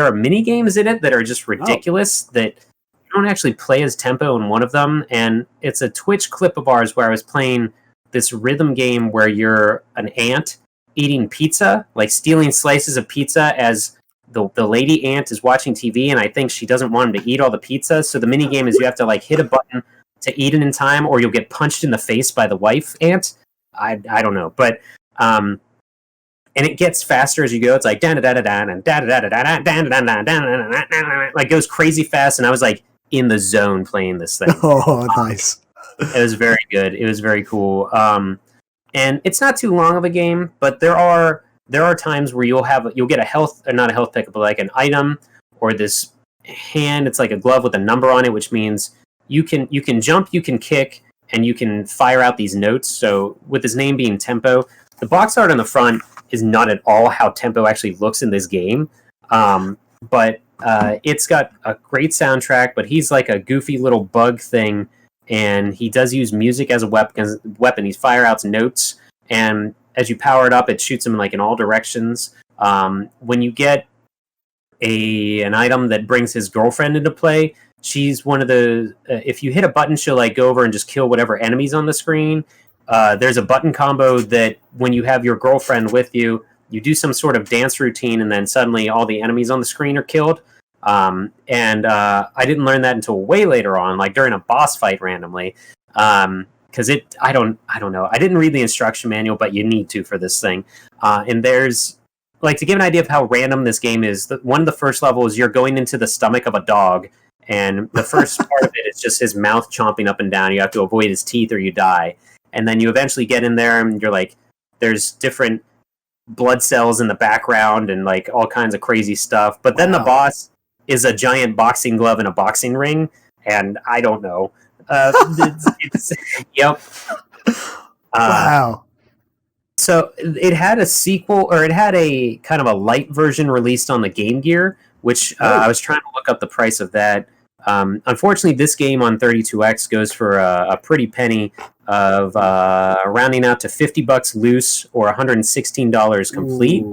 are mini games in it that are just ridiculous that you don't actually play as Tempo in one of them. And it's a Twitch clip of ours where I was playing this rhythm game where you're an ant eating pizza, like stealing slices of pizza as the lady ant is watching TV, and I think she doesn't want him to eat all the pizza. So the mini game is you have to like hit a button to eat it in time, or you'll get punched in the face by the wife ant. I don't know, but and it gets faster as you go. It's like like goes crazy fast, and I was like in the zone playing this thing. Oh, nice! It was very good. It was very cool. And it's not too long of a game, but there are times where you'll get not a health pick, but like an item or this hand. It's like a glove with a number on it, which means you can jump, you can kick, and you can fire out these notes. So with his name being Tempo, the box art on the front is not at all how Tempo actually looks in this game. But it's got a great soundtrack, but he's like a goofy little bug thing, and he does use music as a weapon. He fire out notes, and as you power it up, it shoots him like in all directions. When you get an item that brings his girlfriend into play, she's one of the... if you hit a button, she'll like go over and just kill whatever enemies on the screen. There's a button combo that when you have your girlfriend with you, you do some sort of dance routine, and then suddenly all the enemies on the screen are killed. I didn't learn that until way later on, like during a boss fight randomly. Because I don't know. I didn't read the instruction manual, but you need to for this thing. And there's, like, to give an idea of how random this game is, one of the first levels, you're going into the stomach of a dog, and the first part of it is just his mouth chomping up and down. You have to avoid his teeth or you die. And then you eventually get in there, and you're like, there's different blood cells in the background and like all kinds of crazy stuff. But then the boss is a giant boxing glove in a boxing ring, and I don't know. Yep. Wow. So it had a sequel, or it had a kind of a light version released on the Game Gear, which I was trying to look up the price of that. Unfortunately, this game on 32X goes for a pretty penny of rounding out to $50 loose or $116 complete.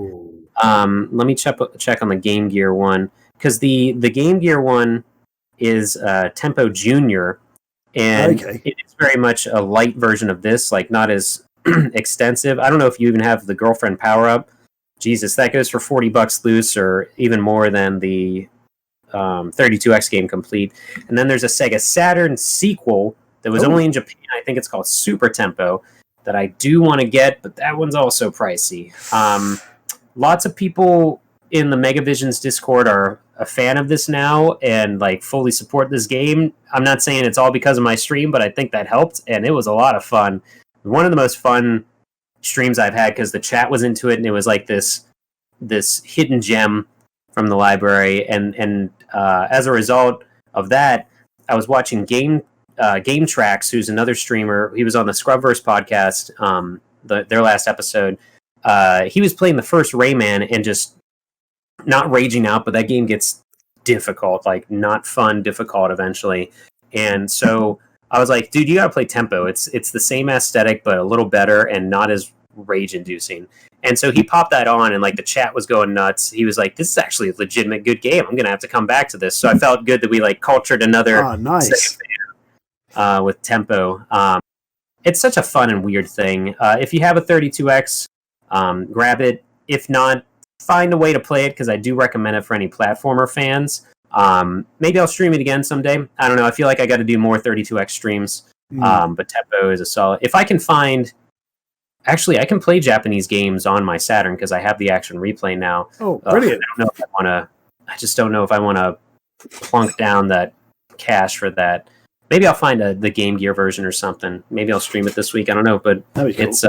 Let me check on the Game Gear one, because the Game Gear one is Tempo Junior, and it is very much a light version of this, like not as extensive. I don't know if you even have the girlfriend power up. Jesus, that goes for $40 loose, or even more than the 32X game complete. And then there's a Sega Saturn sequel that was only in Japan. I think it's called Super Tempo, that I do want to get, but that one's also pricey. Lots of people in the Megavisions Discord are a fan of this now and like fully support this game. I'm not saying it's all because of my stream, but I think that helped, and it was a lot of fun. One of the most fun streams I've had, because the chat was into it, and it was like this hidden gem from the library, and as a result of that, I was watching Game Tracks, who's another streamer. He was on the Scrubverse podcast, their last episode. He was playing the first Rayman and just not raging out, but that game gets difficult, like not fun, difficult eventually. And so I was like, dude, you gotta play Tempo. It's the same aesthetic, but a little better and not as rage-inducing. And so he popped that on, and like the chat was going nuts. He was like, this is actually a legitimate good game. I'm gonna have to come back to this. So I felt good that we like cultured another nice with Tempo. It's such a fun and weird thing. If you have a 32X, grab it. If not, find a way to play it, because I do recommend it for any platformer fans. Maybe I'll stream it again someday. I don't know. I feel like I got to do more 32X streams. But Tempo is a solid. If I can find, actually, I can play Japanese games on my Saturn because I have the Action Replay now. Oh, brilliant! I don't know if I want to. I just don't know if I want to plunk down that cash for that. Maybe I'll find the Game Gear version or something. Maybe I'll stream it this week. I don't know, but That'd be cool. it's.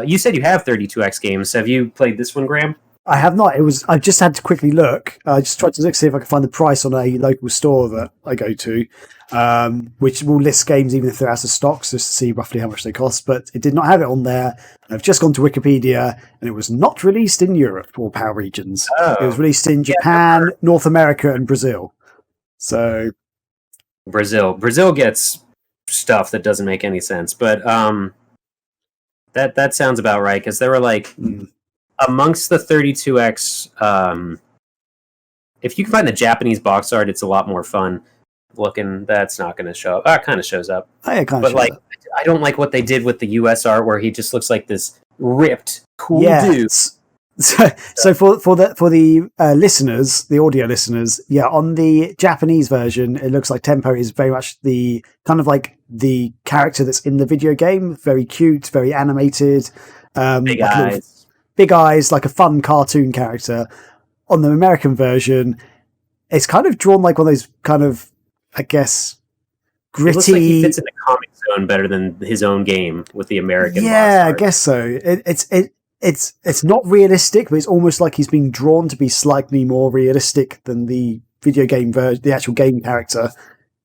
You said you have 32X games. Have you played this one, Graham? I have not. I just had to quickly look. I just tried to look, see if I could find the price on a local store that I go to, which will list games even if they're out of stocks, just to see roughly how much they cost. But it did not have it on there. I've just gone to Wikipedia, and it was not released in Europe or PAL regions. Oh. It was released in Japan, North America, and Brazil. So Brazil gets stuff that doesn't make any sense, but that sounds about right because there were like. Amongst the 32X, if you can find the Japanese box art, it's a lot more fun looking. That's not going to show up. It kind of shows up. But like, I don't like what they did with the US art where he just looks like this ripped, cool dude. So for the listeners, the audio listeners, on the Japanese version, it looks like Tempo is very much the kind of like the character that's in the video game. Very cute, very animated. Big eyes, like a fun cartoon character. On the American version, it's kind of drawn like one of those kind of, I guess, gritty. It looks like he fits in the comic zone better than his own game with the American. Yeah, I guess so. It's not realistic, but it's almost like he's being drawn to be slightly more realistic than the video game version, the actual game character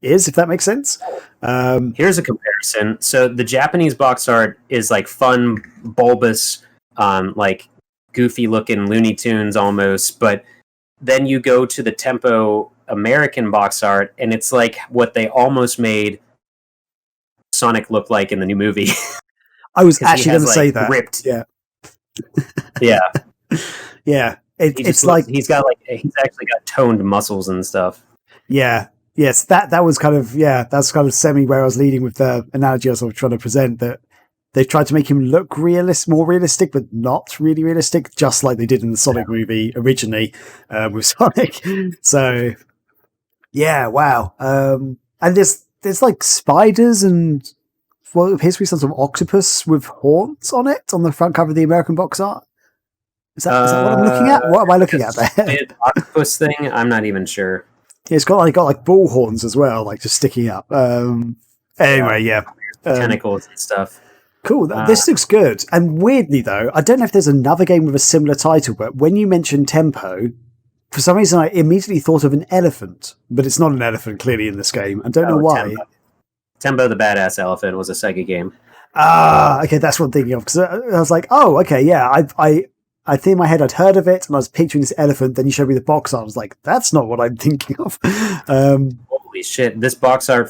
is, if that makes sense. Here's a comparison. So the Japanese box art is like fun, bulbous. Like goofy looking Looney Tunes almost, but then you go to the Tempo American box art and it's like what they almost made Sonic look like in the new movie. I was actually going to say that. Ripped. Yeah. Yeah. It's like he's actually got toned muscles and stuff. Yeah. Yes, that was kind of that's kind of semi where I was leading with the analogy I was trying to present, that they've tried to make him look more realistic, but not really realistic, just like they did in the Sonic movie originally with Sonic. So, wow. And there's like spiders and what appears to be some sort of octopus with horns on it on the front cover of the American box art. Is that what I'm looking at? What am I looking at there? Octopus thing? I'm not even sure. Yeah, it's got like bull horns as well, like just sticking up. Anyway, tentacles and stuff. Cool. This looks good. And weirdly, though, I don't know if there's another game with a similar title, but when you mentioned Tempo, for some reason I immediately thought of an elephant, but it's not an elephant clearly in this game. I don't know why. Tempo the Badass Elephant was a SEGA game. Okay, that's what I'm thinking of. Because I was like, oh, okay, yeah, I think in my head I'd heard of it, and I was picturing this elephant, then you showed me the box art. I was like, that's not what I'm thinking of. Holy shit, this box art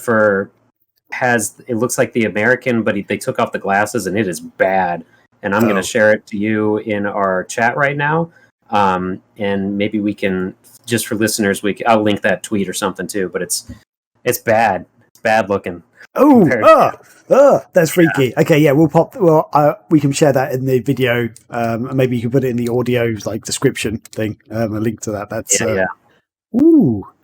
it looks like the American, but they took off the glasses and it is bad. And I'm going to share it to you in our chat right now. And maybe we can, just for listeners, I'll link that tweet or something too, but it's bad. It's bad looking. That's freaky. Yeah. Okay, yeah, we can share that in the video. Maybe you can put it in the audio like description thing. A link to that. That's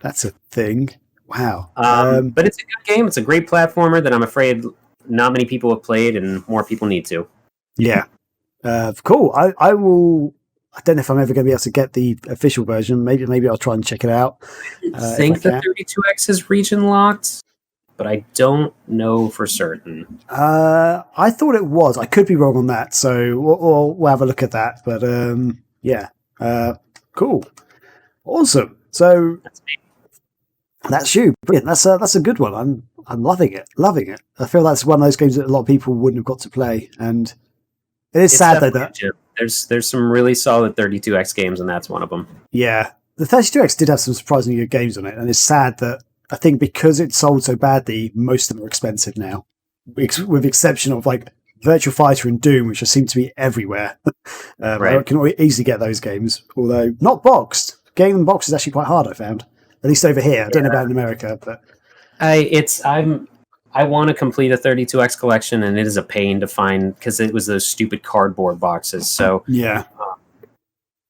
that's a thing. Wow. But it's a good game. It's a great platformer that I'm afraid not many people have played and more people need to. Yeah. Cool. I will. I don't know if I'm ever going to be able to get the official version. Maybe I'll try and check it out. I think the 32X is region locked, but I don't know for certain. I thought it was. I could be wrong on that. So we'll have a look at that. But cool. Awesome. So That's me. That's you. Brilliant. That's a good one. I'm loving it. I feel that's one of those games that a lot of people wouldn't have got to play, and it's sad though that there's some really solid 32X games, and that's one of them. Yeah, the 32X did have some surprisingly good games on it, and it's sad that I think because it sold so badly, most of them are expensive now, with the exception of like Virtua Fighter and Doom, which just seem to be everywhere. Right. I can easily get those games, although not boxed. Getting them boxed is actually quite hard, I found. At least over here. I don't know about in America, but I want to complete a 32X collection, and it is a pain to find because it was those stupid cardboard boxes. So yeah,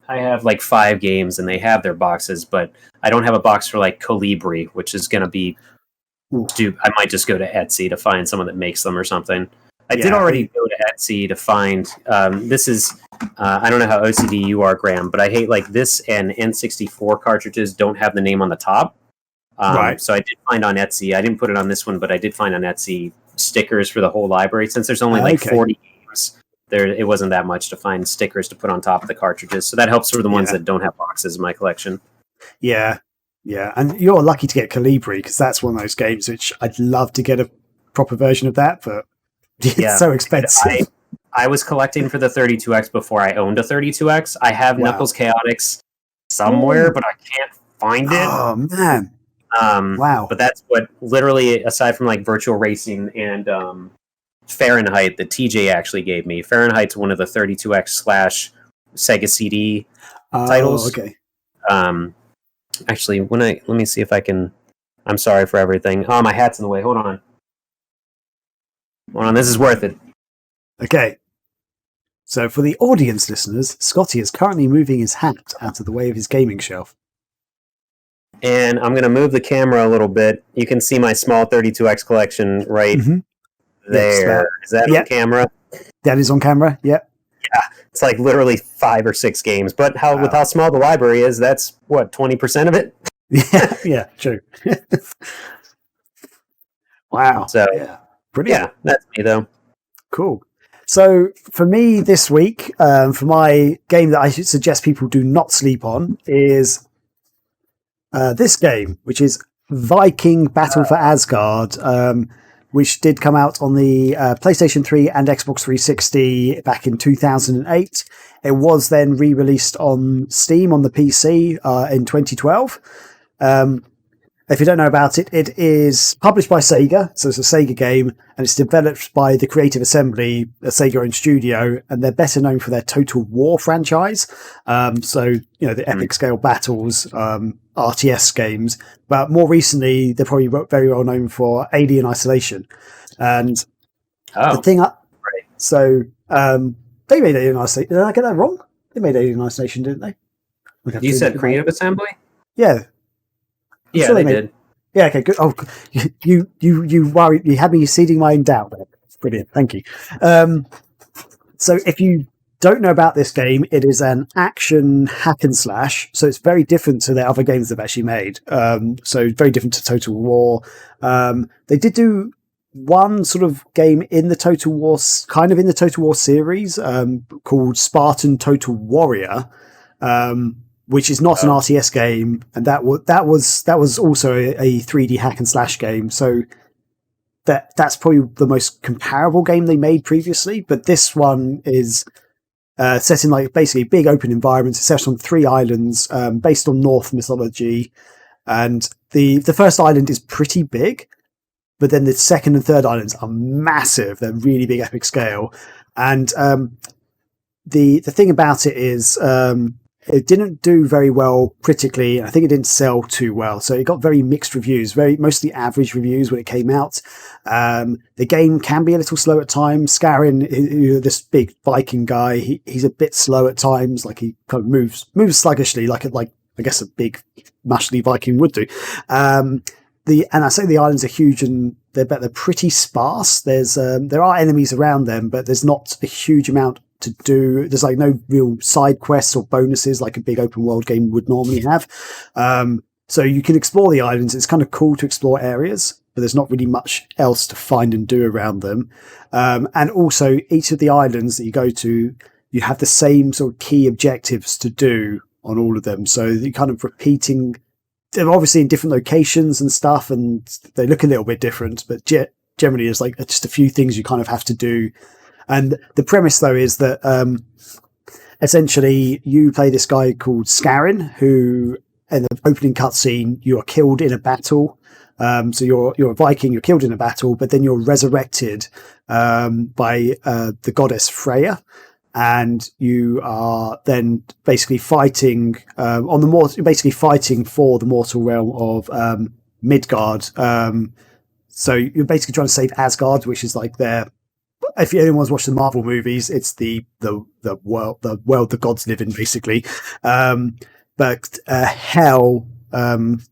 I have like 5 games, and they have their boxes, but I don't have a box for like Colibri, which is going to be I might just go to Etsy to find someone that makes them or something. I did Yeah. already go to Etsy to find. This is I don't know how OCD you are, Graham, but I hate like this and N64 cartridges don't have the name on the top. Right. So I did find on Etsy. I didn't put it on this one, but I did find on Etsy stickers for the whole library. Since there's only like 40 games, it wasn't that much to find stickers to put on top of the cartridges. So that helps for the ones that don't have boxes in my collection. Yeah. Yeah. And you're lucky to get Calibri, because that's one of those games which I'd love to get a proper version of that, but it's so expensive. I was collecting for the 32X before I owned a 32X. I have Knuckles Chaotix somewhere, but I can't find it. Oh, man. Wow. But that's what, literally, aside from like Virtual Racing and Fahrenheit, that TJ actually gave me. Fahrenheit's one of the 32X / Sega CD titles. Okay. Actually, let me see if I can. I'm sorry for everything. Oh, my hat's in the way. Hold on. This is worth it. Okay. So for the audience listeners, Scotty is currently moving his hat out of the way of his gaming shelf. And I'm going to move the camera a little bit. You can see my small 32X collection right there. Is that on camera? That is on camera, yep. Yeah, it's like literally 5 or 6 games. But with how small the library is, that's, what, 20% of it? Yeah, true. Wow. So, brilliant. Yeah, that's me, though. Cool. So for me this week, for my game that I should suggest people do not sleep on is this game, which is Viking Battle for Asgard, which did come out on the PlayStation 3 and Xbox 360 back in 2008. It was then re-released on Steam on the PC in 2012. If you don't know about it, it is published by SEGA, so it's a SEGA game, and it's developed by the Creative Assembly, a SEGA-owned studio, and they're better known for their Total War franchise. So, the epic scale battles, RTS games, but more recently, they're probably very well known for Alien Isolation. And the thing, so they made Alien Isolation. Did I get that wrong? They made Alien Isolation, didn't they? You said Creative Assembly? Yeah. Yeah, they did. Yeah, okay, good. Oh, you worried. You had me seeding my own doubt. Brilliant, thank you. So if you don't know about this game, it is an action hack and slash. So it's very different to the other games they've actually made. So very different to Total War. They did do one sort of game in the Total War, kind of in the Total War series, called Spartan Total Warrior. Which is not an RTS game, and that was also a 3D hack and slash game. So that's probably the most comparable game they made previously. But this one is set in like basically big open environments. It's set on 3 islands, based on Norse mythology, and the first island is pretty big, but then the second and third islands are massive. They're really big, epic scale, and the thing about it is. It didn't do very well critically. I think it didn't sell too well. So it got very mixed reviews, mostly average reviews when it came out. The game can be a little slow at times. Scarin, this big Viking guy, he's a bit slow at times. Like he kind of moves sluggishly, like I guess a big muscly Viking would do. And I say the islands are huge and they're pretty sparse. There are enemies around them, but there's not a huge amount to do. There's like no real side quests or bonuses like a big open world game would normally have. So you can explore the islands. It's kind of cool to explore areas, but there's not really much else to find and do around them. And also each of the islands that you go to, you have the same sort of key objectives to do on all of them. So you're kind of repeating. They're obviously in different locations and stuff, and they look a little bit different, but generally there's like just a few things you kind of have to do. And the premise, though, is that essentially you play this guy called Scarin, who in the opening cutscene, you are killed in a battle. So you're a Viking, you're killed in a battle, but then you're resurrected by the goddess Freya. And you are then basically fighting basically fighting for the mortal realm of Midgard. So you're basically trying to save Asgard, which is like their. If anyone's watched the Marvel movies, it's the world the gods live in, basically. But hell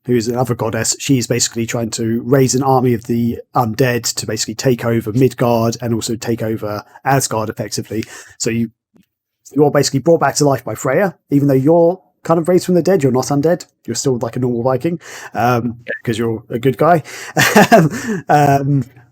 who's another goddess, she's basically trying to raise an army of the undead to basically take over Midgard and also take over Asgard effectively. So you're basically brought back to life by Freya, even though you're kind of raised from the dead. You're not undead. You're still like a normal Viking because you're a good guy.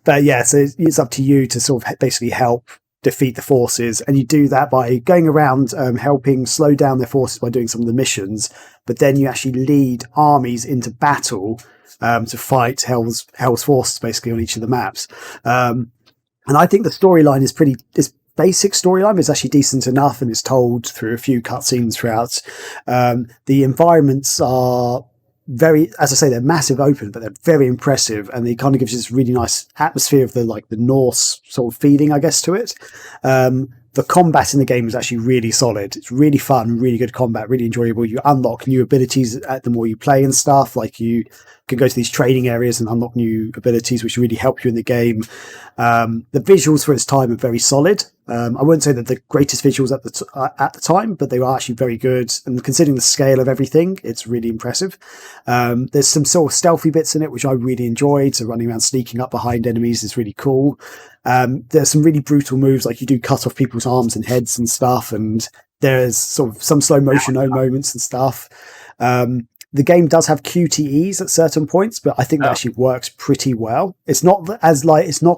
But yeah, so it's up to you to sort of basically help defeat the forces, and you do that by going around helping slow down their forces by doing some of the missions, but then you actually lead armies into battle to fight Hell's forces basically on each of the maps. And I think the storyline is basic storyline, but it's actually decent enough, and it's told through a few cutscenes throughout. The environments are very, as I say, they're massive open, but they're very impressive, and they kind of gives you this really nice atmosphere of the Norse sort of feeling, I guess, to it. The combat in the game is actually really solid. It's really fun, really good combat, really enjoyable. You unlock new abilities the more you play and stuff. Like you can go to these training areas and unlock new abilities, which really help you in the game. The visuals for its time are very solid. I wouldn't say that the greatest visuals at the time, but they were actually very good. And considering the scale of everything, it's really impressive. There's some sort of stealthy bits in it, which I really enjoyed. So running around sneaking up behind enemies is really cool. There's some really brutal moves, like you do cut off people's arms and heads and stuff. And there's sort of some slow motion moments and stuff. The game does have QTEs at certain points, but I think that actually works pretty well. It's not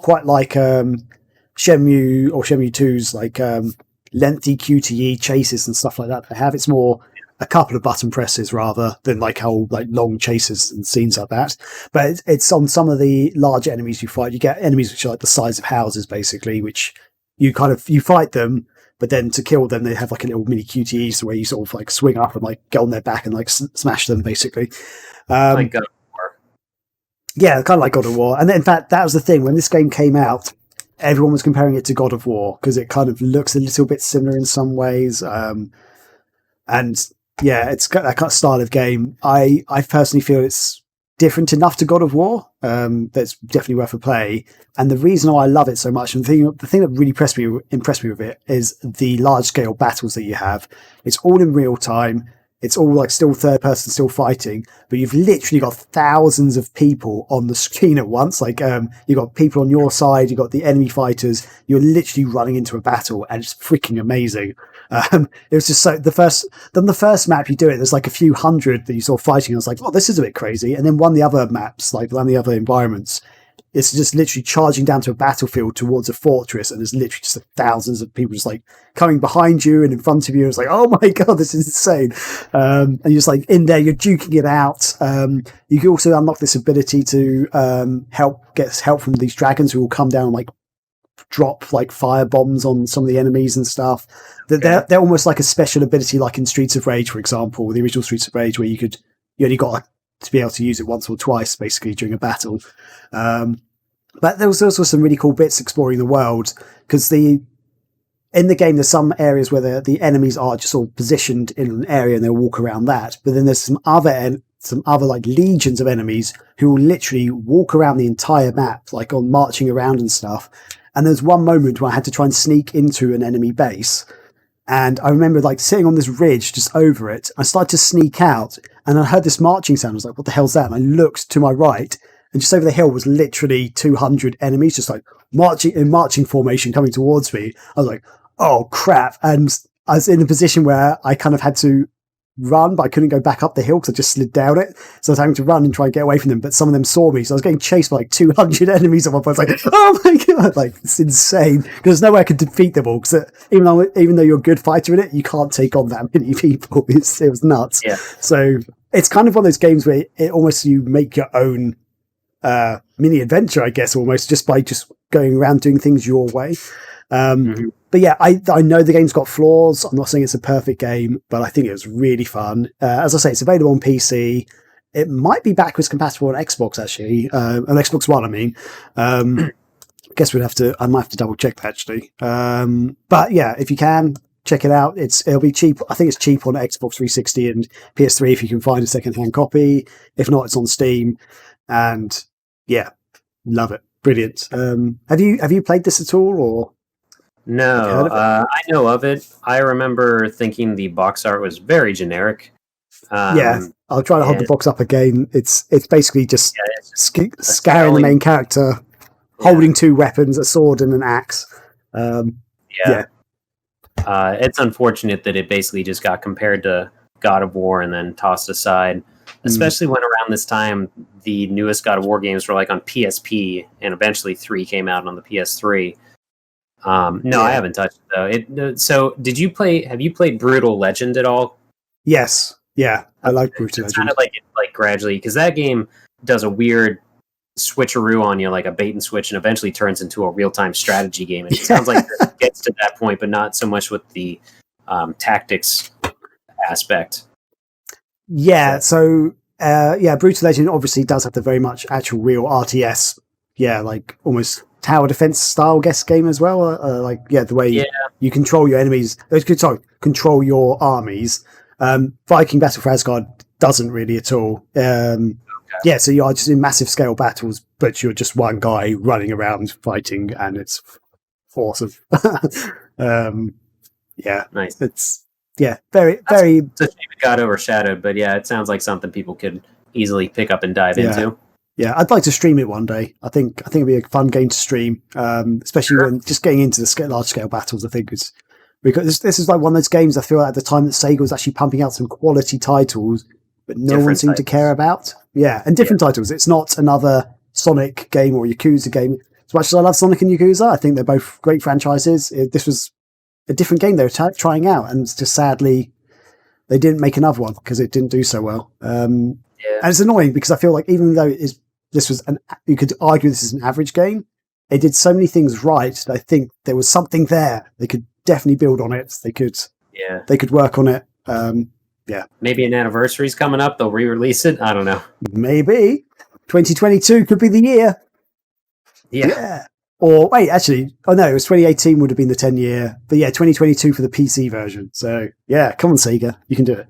quite like Shenmue or Shenmue 2's lengthy QTE chases and stuff like that they have. It's more a couple of button presses rather than long chases and scenes like that. But it's on some of the large enemies you fight. You get enemies which are like the size of houses basically, which you fight them. But then to kill them, they have like a little mini QTEs where you sort of swing up and get on their back and smash them basically. Like God of War. Yeah, kind of like God of War. And in fact, that was the thing when this game came out. Everyone was comparing it to God of War because it kind of looks a little bit similar in some ways. And yeah, it's got that kind of style of game. I personally feel it's different enough to God of War. That's definitely worth a play. And the reason why I love it so much, and the thing that really impressed me with it, is the large scale battles that you have. It's all in real time. It's all still third person, still fighting, but you've literally got thousands of people on the screen at once. You've got people on your side, you've got the enemy fighters. You're literally running into a battle, and it's freaking amazing. It was just so the first map you do it, there's a few hundred that you saw fighting. I was like, oh, this is a bit crazy. And then one of the other maps, one of the other environments, it's just literally charging down to a battlefield towards a fortress, and there's literally just thousands of people just coming behind you and in front of you. It's oh my god, this is insane. And you're just in there, you're duking it out. You can also unlock this ability to get help from these dragons who will come down and drop fire bombs on some of the enemies and stuff. They're almost like a special ability, like in Streets of Rage, for example, the original Streets of Rage, where you only got to be able to use it once or twice basically during a battle. But there was also some really cool bits exploring the world, because in the game there's some areas where the enemies are just all positioned in an area and they'll walk around that, but then there's some other legions of enemies who will literally walk around the entire map, on marching around and stuff. And there's one moment where I had to try and sneak into an enemy base. And I remember sitting on this ridge just over it. I started to sneak out and I heard this marching sound. I was like, what the hell's that? And I looked to my right, and just over the hill was literally 200 enemies, just marching in marching formation coming towards me. I was like, oh crap. And I was in a position where I kind of had to run, but I couldn't go back up the hill because I just slid down it. So I was having to run and try and get away from them, but some of them saw me. So I was getting chased by 200 enemies at one point. I was oh my god, it's insane. There's no way I could defeat them all, because even though you're a good fighter in it, you can't take on that many people. It was nuts. Yeah. So it's kind of one of those games where you make your own mini adventure, I guess, almost just by just going around doing things your way. But yeah, I know the game's got flaws. I'm not saying it's a perfect game, but I think it was really fun. As I say, it's available on PC. It might be backwards compatible on Xbox, actually. On Xbox One, I mean. I guess I might have to double check that, actually. But yeah, if you can, check it out. It'll be cheap. I think it's cheap on Xbox 360 and PS3 if you can find a second-hand copy. If not, it's on Steam. And yeah, love it. Brilliant. Have you played this at all, or? No, I know of it. I remember thinking the box art was very generic. I'll try to hold the box up again. It's basically just scaring the main character, holding two weapons, a sword and an axe. It's unfortunate that it basically just got compared to God of War and then tossed aside, especially when around this time the newest God of War games were like on PSP, and eventually 3 came out on the PS3. I haven't touched it though. So have you played Brutal Legend at all? Yes. Yeah, I like Brutal Legend. It's kind of like gradually, because that game does a weird switcheroo on you, like a bait and switch, and eventually turns into a real-time strategy game. And it sounds like it gets to that point, but not so much with the tactics aspect. Yeah, so Brutal Legend obviously does have the very much actual real RTS, like almost tower defense style game as well. The way you control your enemies, control your armies. Viking Battle for Asgard doesn't really at all. So you are just in massive scale battles, but you're just one guy running around fighting, and it's awesome. Nice. It's very. It's a shame it got overshadowed, but it sounds like something people could easily pick up and dive into. Yeah, I'd like to stream it one day. I think it'd be a fun game to stream, especially when just getting into the large scale battles. I think it's because this is like one of those games I feel like at the time that Sega was actually pumping out some quality titles, but no one seemed to care about. Yeah, and different titles. It's not another Sonic game or Yakuza game. As much as I love Sonic and Yakuza, I think they're both great franchises. This was a different game they were trying out, and just sadly, they didn't make another one because it didn't do so well. And it's annoying because I feel like even though you could argue this is an average game, it did so many things right that I think there was something there. They could definitely build on it. They could work on it. Maybe an anniversary's coming up. They'll re-release it. I don't know. Maybe 2022 could be the year. Yeah. Or wait, actually, it was 2018 would have been the 10-year. But 2022 for the PC version. So come on, Sega, you can do it.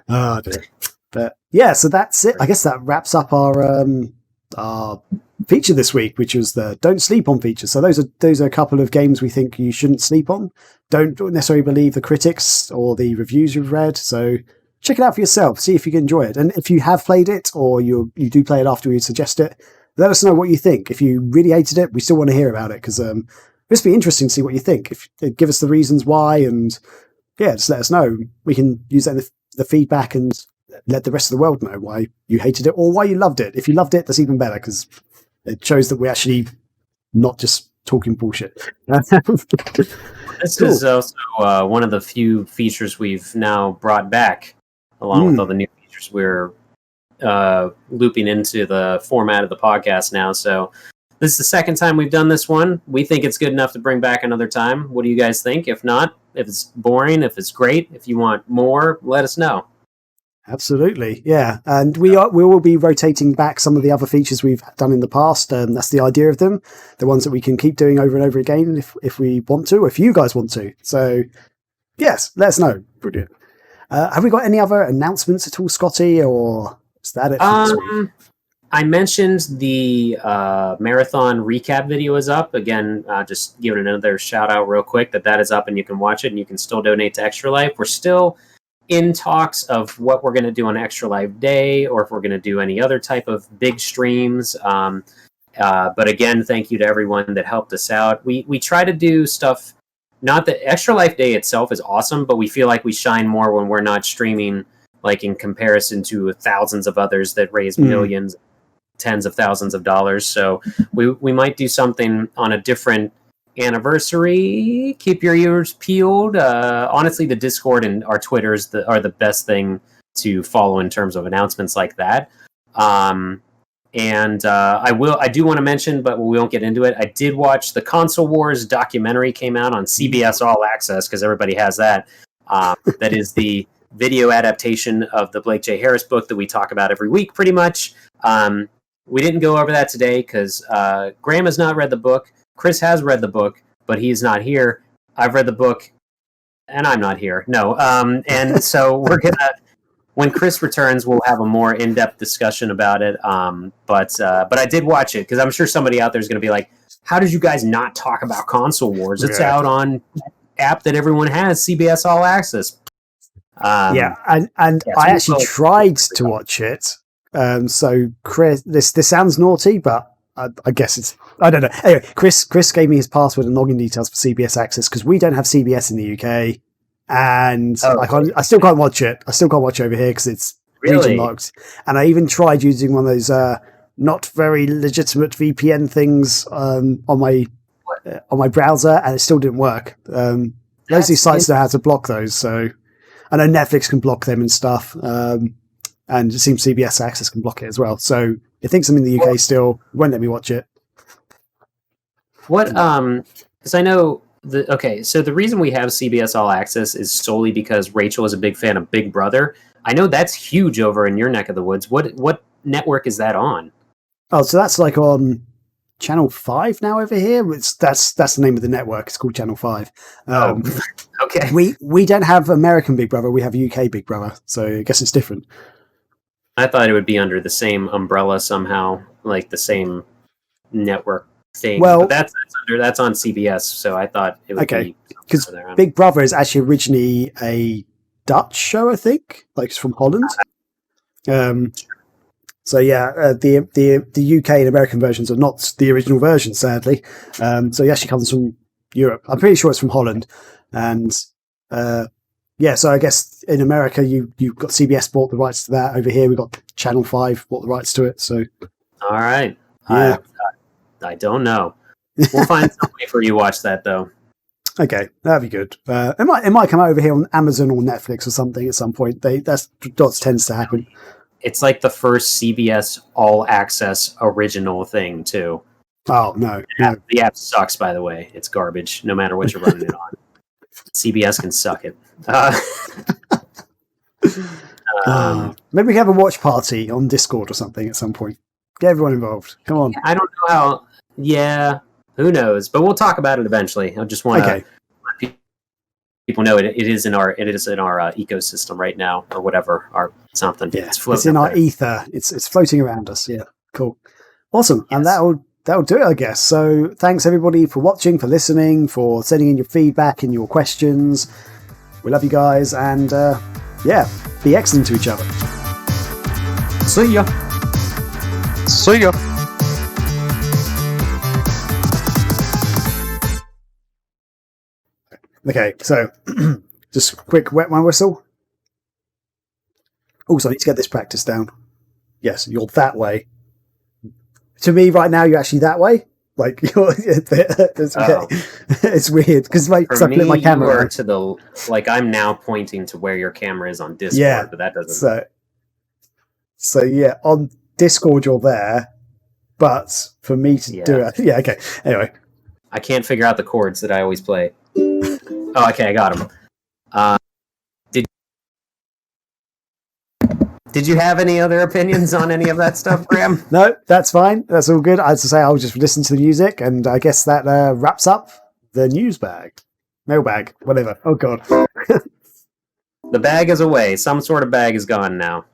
Oh dear. But so that's it. I guess that wraps up our feature this week, which was the Don't Sleep On feature. So those are a couple of games we think you shouldn't sleep on. Don't necessarily believe the critics or the reviews you've read. So check it out for yourself. See if you can enjoy it. And if you have played it or you do play it after we suggest it, let us know what you think. If you really hated it, we still want to hear about it because this will be interesting to see what you think. If give us the reasons why, and just let us know. We can use that in the feedback and let the rest of the world know why you hated it or why you loved it. If you loved it, that's even better because it shows that we're actually not just talking bullshit. This is also one of the few features we've now brought back, along with all the new features we're looping into the format of the podcast now. So this is the second time we've done this one. We think it's good enough to bring back another time. What do you guys think? If not, if it's boring, if it's great, if you want more, let us know. Absolutely, and we will be rotating back some of the other features we've done in the past. That's the idea of them, the ones that we can keep doing over and over again if we want to, or if you guys want to. So yes, let us know. Brilliant. Have we got any other announcements at all, Scotty, or is that it for this week? I mentioned the marathon recap video is up. Again, just giving another shout out real quick that is up and you can watch it and you can still donate to Extra Life. We're still in talks of what we're going to do on Extra Life Day, or if we're going to do any other type of big streams. But again, thank you to everyone that helped us out. We try to do stuff, not that Extra Life Day itself is awesome, but we feel like we shine more when we're not streaming, like in comparison to thousands of others that raise millions, tens of thousands of dollars. So we might do something on a different anniversary. Keep your ears peeled. Honestly, the Discord and our Twitters are the best thing to follow in terms of announcements like that. I do want to mention, but we won't get into it, I did watch the Console Wars documentary, came out on CBS All Access, because everybody has that. That is the video adaptation of the Blake J. Harris book that we talk about every week, pretty much. We didn't go over that today because Graham has not read the book. Chris has read the book, but he's not here. I've read the book, and I'm not here. No. And so we're going to, when Chris returns, we'll have a more in-depth discussion about it. But I did watch it, because I'm sure somebody out there is going to be like, how did you guys not talk about Console Wars? It's out on app that everyone has, CBS All Access. Yeah, and yeah, I so actually it's tried to watch it. So Chris, this sounds naughty, but I guess it's, I don't know. Anyway, Chris gave me his password and login details for CBS Access because we don't have CBS in the UK, and I still can't watch it. I still can't watch it over here because it's region really locked. And I even tried using one of those not very legitimate VPN things on my browser, and it still didn't work. Those of these sites know how to block those, so I know Netflix can block them and stuff, and it seems CBS Access can block it as well. So it thinks I'm in the UK still, won't let me watch it. What? Because I know so the reason we have CBS All Access is solely because Rachel is a big fan of Big Brother. I know that's huge over in your neck of the woods. What network is that on? Oh, so that's like on Channel 5 now over here. That's the name of the network. It's called Channel 5. Okay. We don't have American Big Brother. We have UK Big Brother. So I guess it's different. I thought it would be under the same umbrella somehow, like the same network thing. Well, but that's on CBS, so I thought it would be because Big Brother is actually originally a Dutch show, I think. Like it's from Holland. So yeah, the UK and American versions are not the original version, sadly. So it actually comes from Europe. I'm pretty sure it's from Holland, and so I guess in America you've got CBS bought the rights to that. Over here we've got Channel 5 bought the rights to it. So all right, yeah. I don't know. We'll find some way for you to watch that though. Okay, that'd be good. It might come out over here on Amazon or Netflix or something at some point. That's what tends to happen. It's like the first CBS All Access original thing too. Oh no. The app sucks, by the way. It's garbage, no matter what you're running it on. CBS can suck it. Maybe we can have a watch party on Discord or something at some point. Get everyone involved. Come on. I don't know how. Yeah, who knows? But we'll talk about it eventually. I just want to let people know it is in our ecosystem right now, or whatever, or something. Yeah, it's in our ether. It's floating around us. Yeah, cool, awesome, yes. And that'll do it, I guess. So thanks everybody for watching, for listening, for sending in your feedback and your questions. We love you guys, and be excellent to each other. See ya. See ya. Okay, so just quick wet my whistle. Also, I need to get this practice down. Yes, you're that way. To me, right now, you're actually that way. Like you're. It's weird because I flip my camera. You are to the I'm now pointing to where your camera is on Discord, but that doesn't. So yeah, on Discord you're there, but for me to do it, okay. Anyway, I can't figure out the chords that I always play. Oh, okay, I got them. Did you have any other opinions on any of that stuff, Graham? No, that's fine. That's all good. As I say, I'll just listen to the music, and I guess that wraps up the mailbag, whatever. Oh God, the bag is away. Some sort of bag is gone now.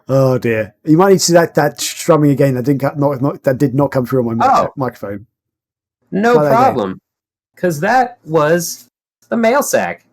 Oh dear! You might need to see that strumming again. That did not come through on my microphone. No problem, because that was the mail sack.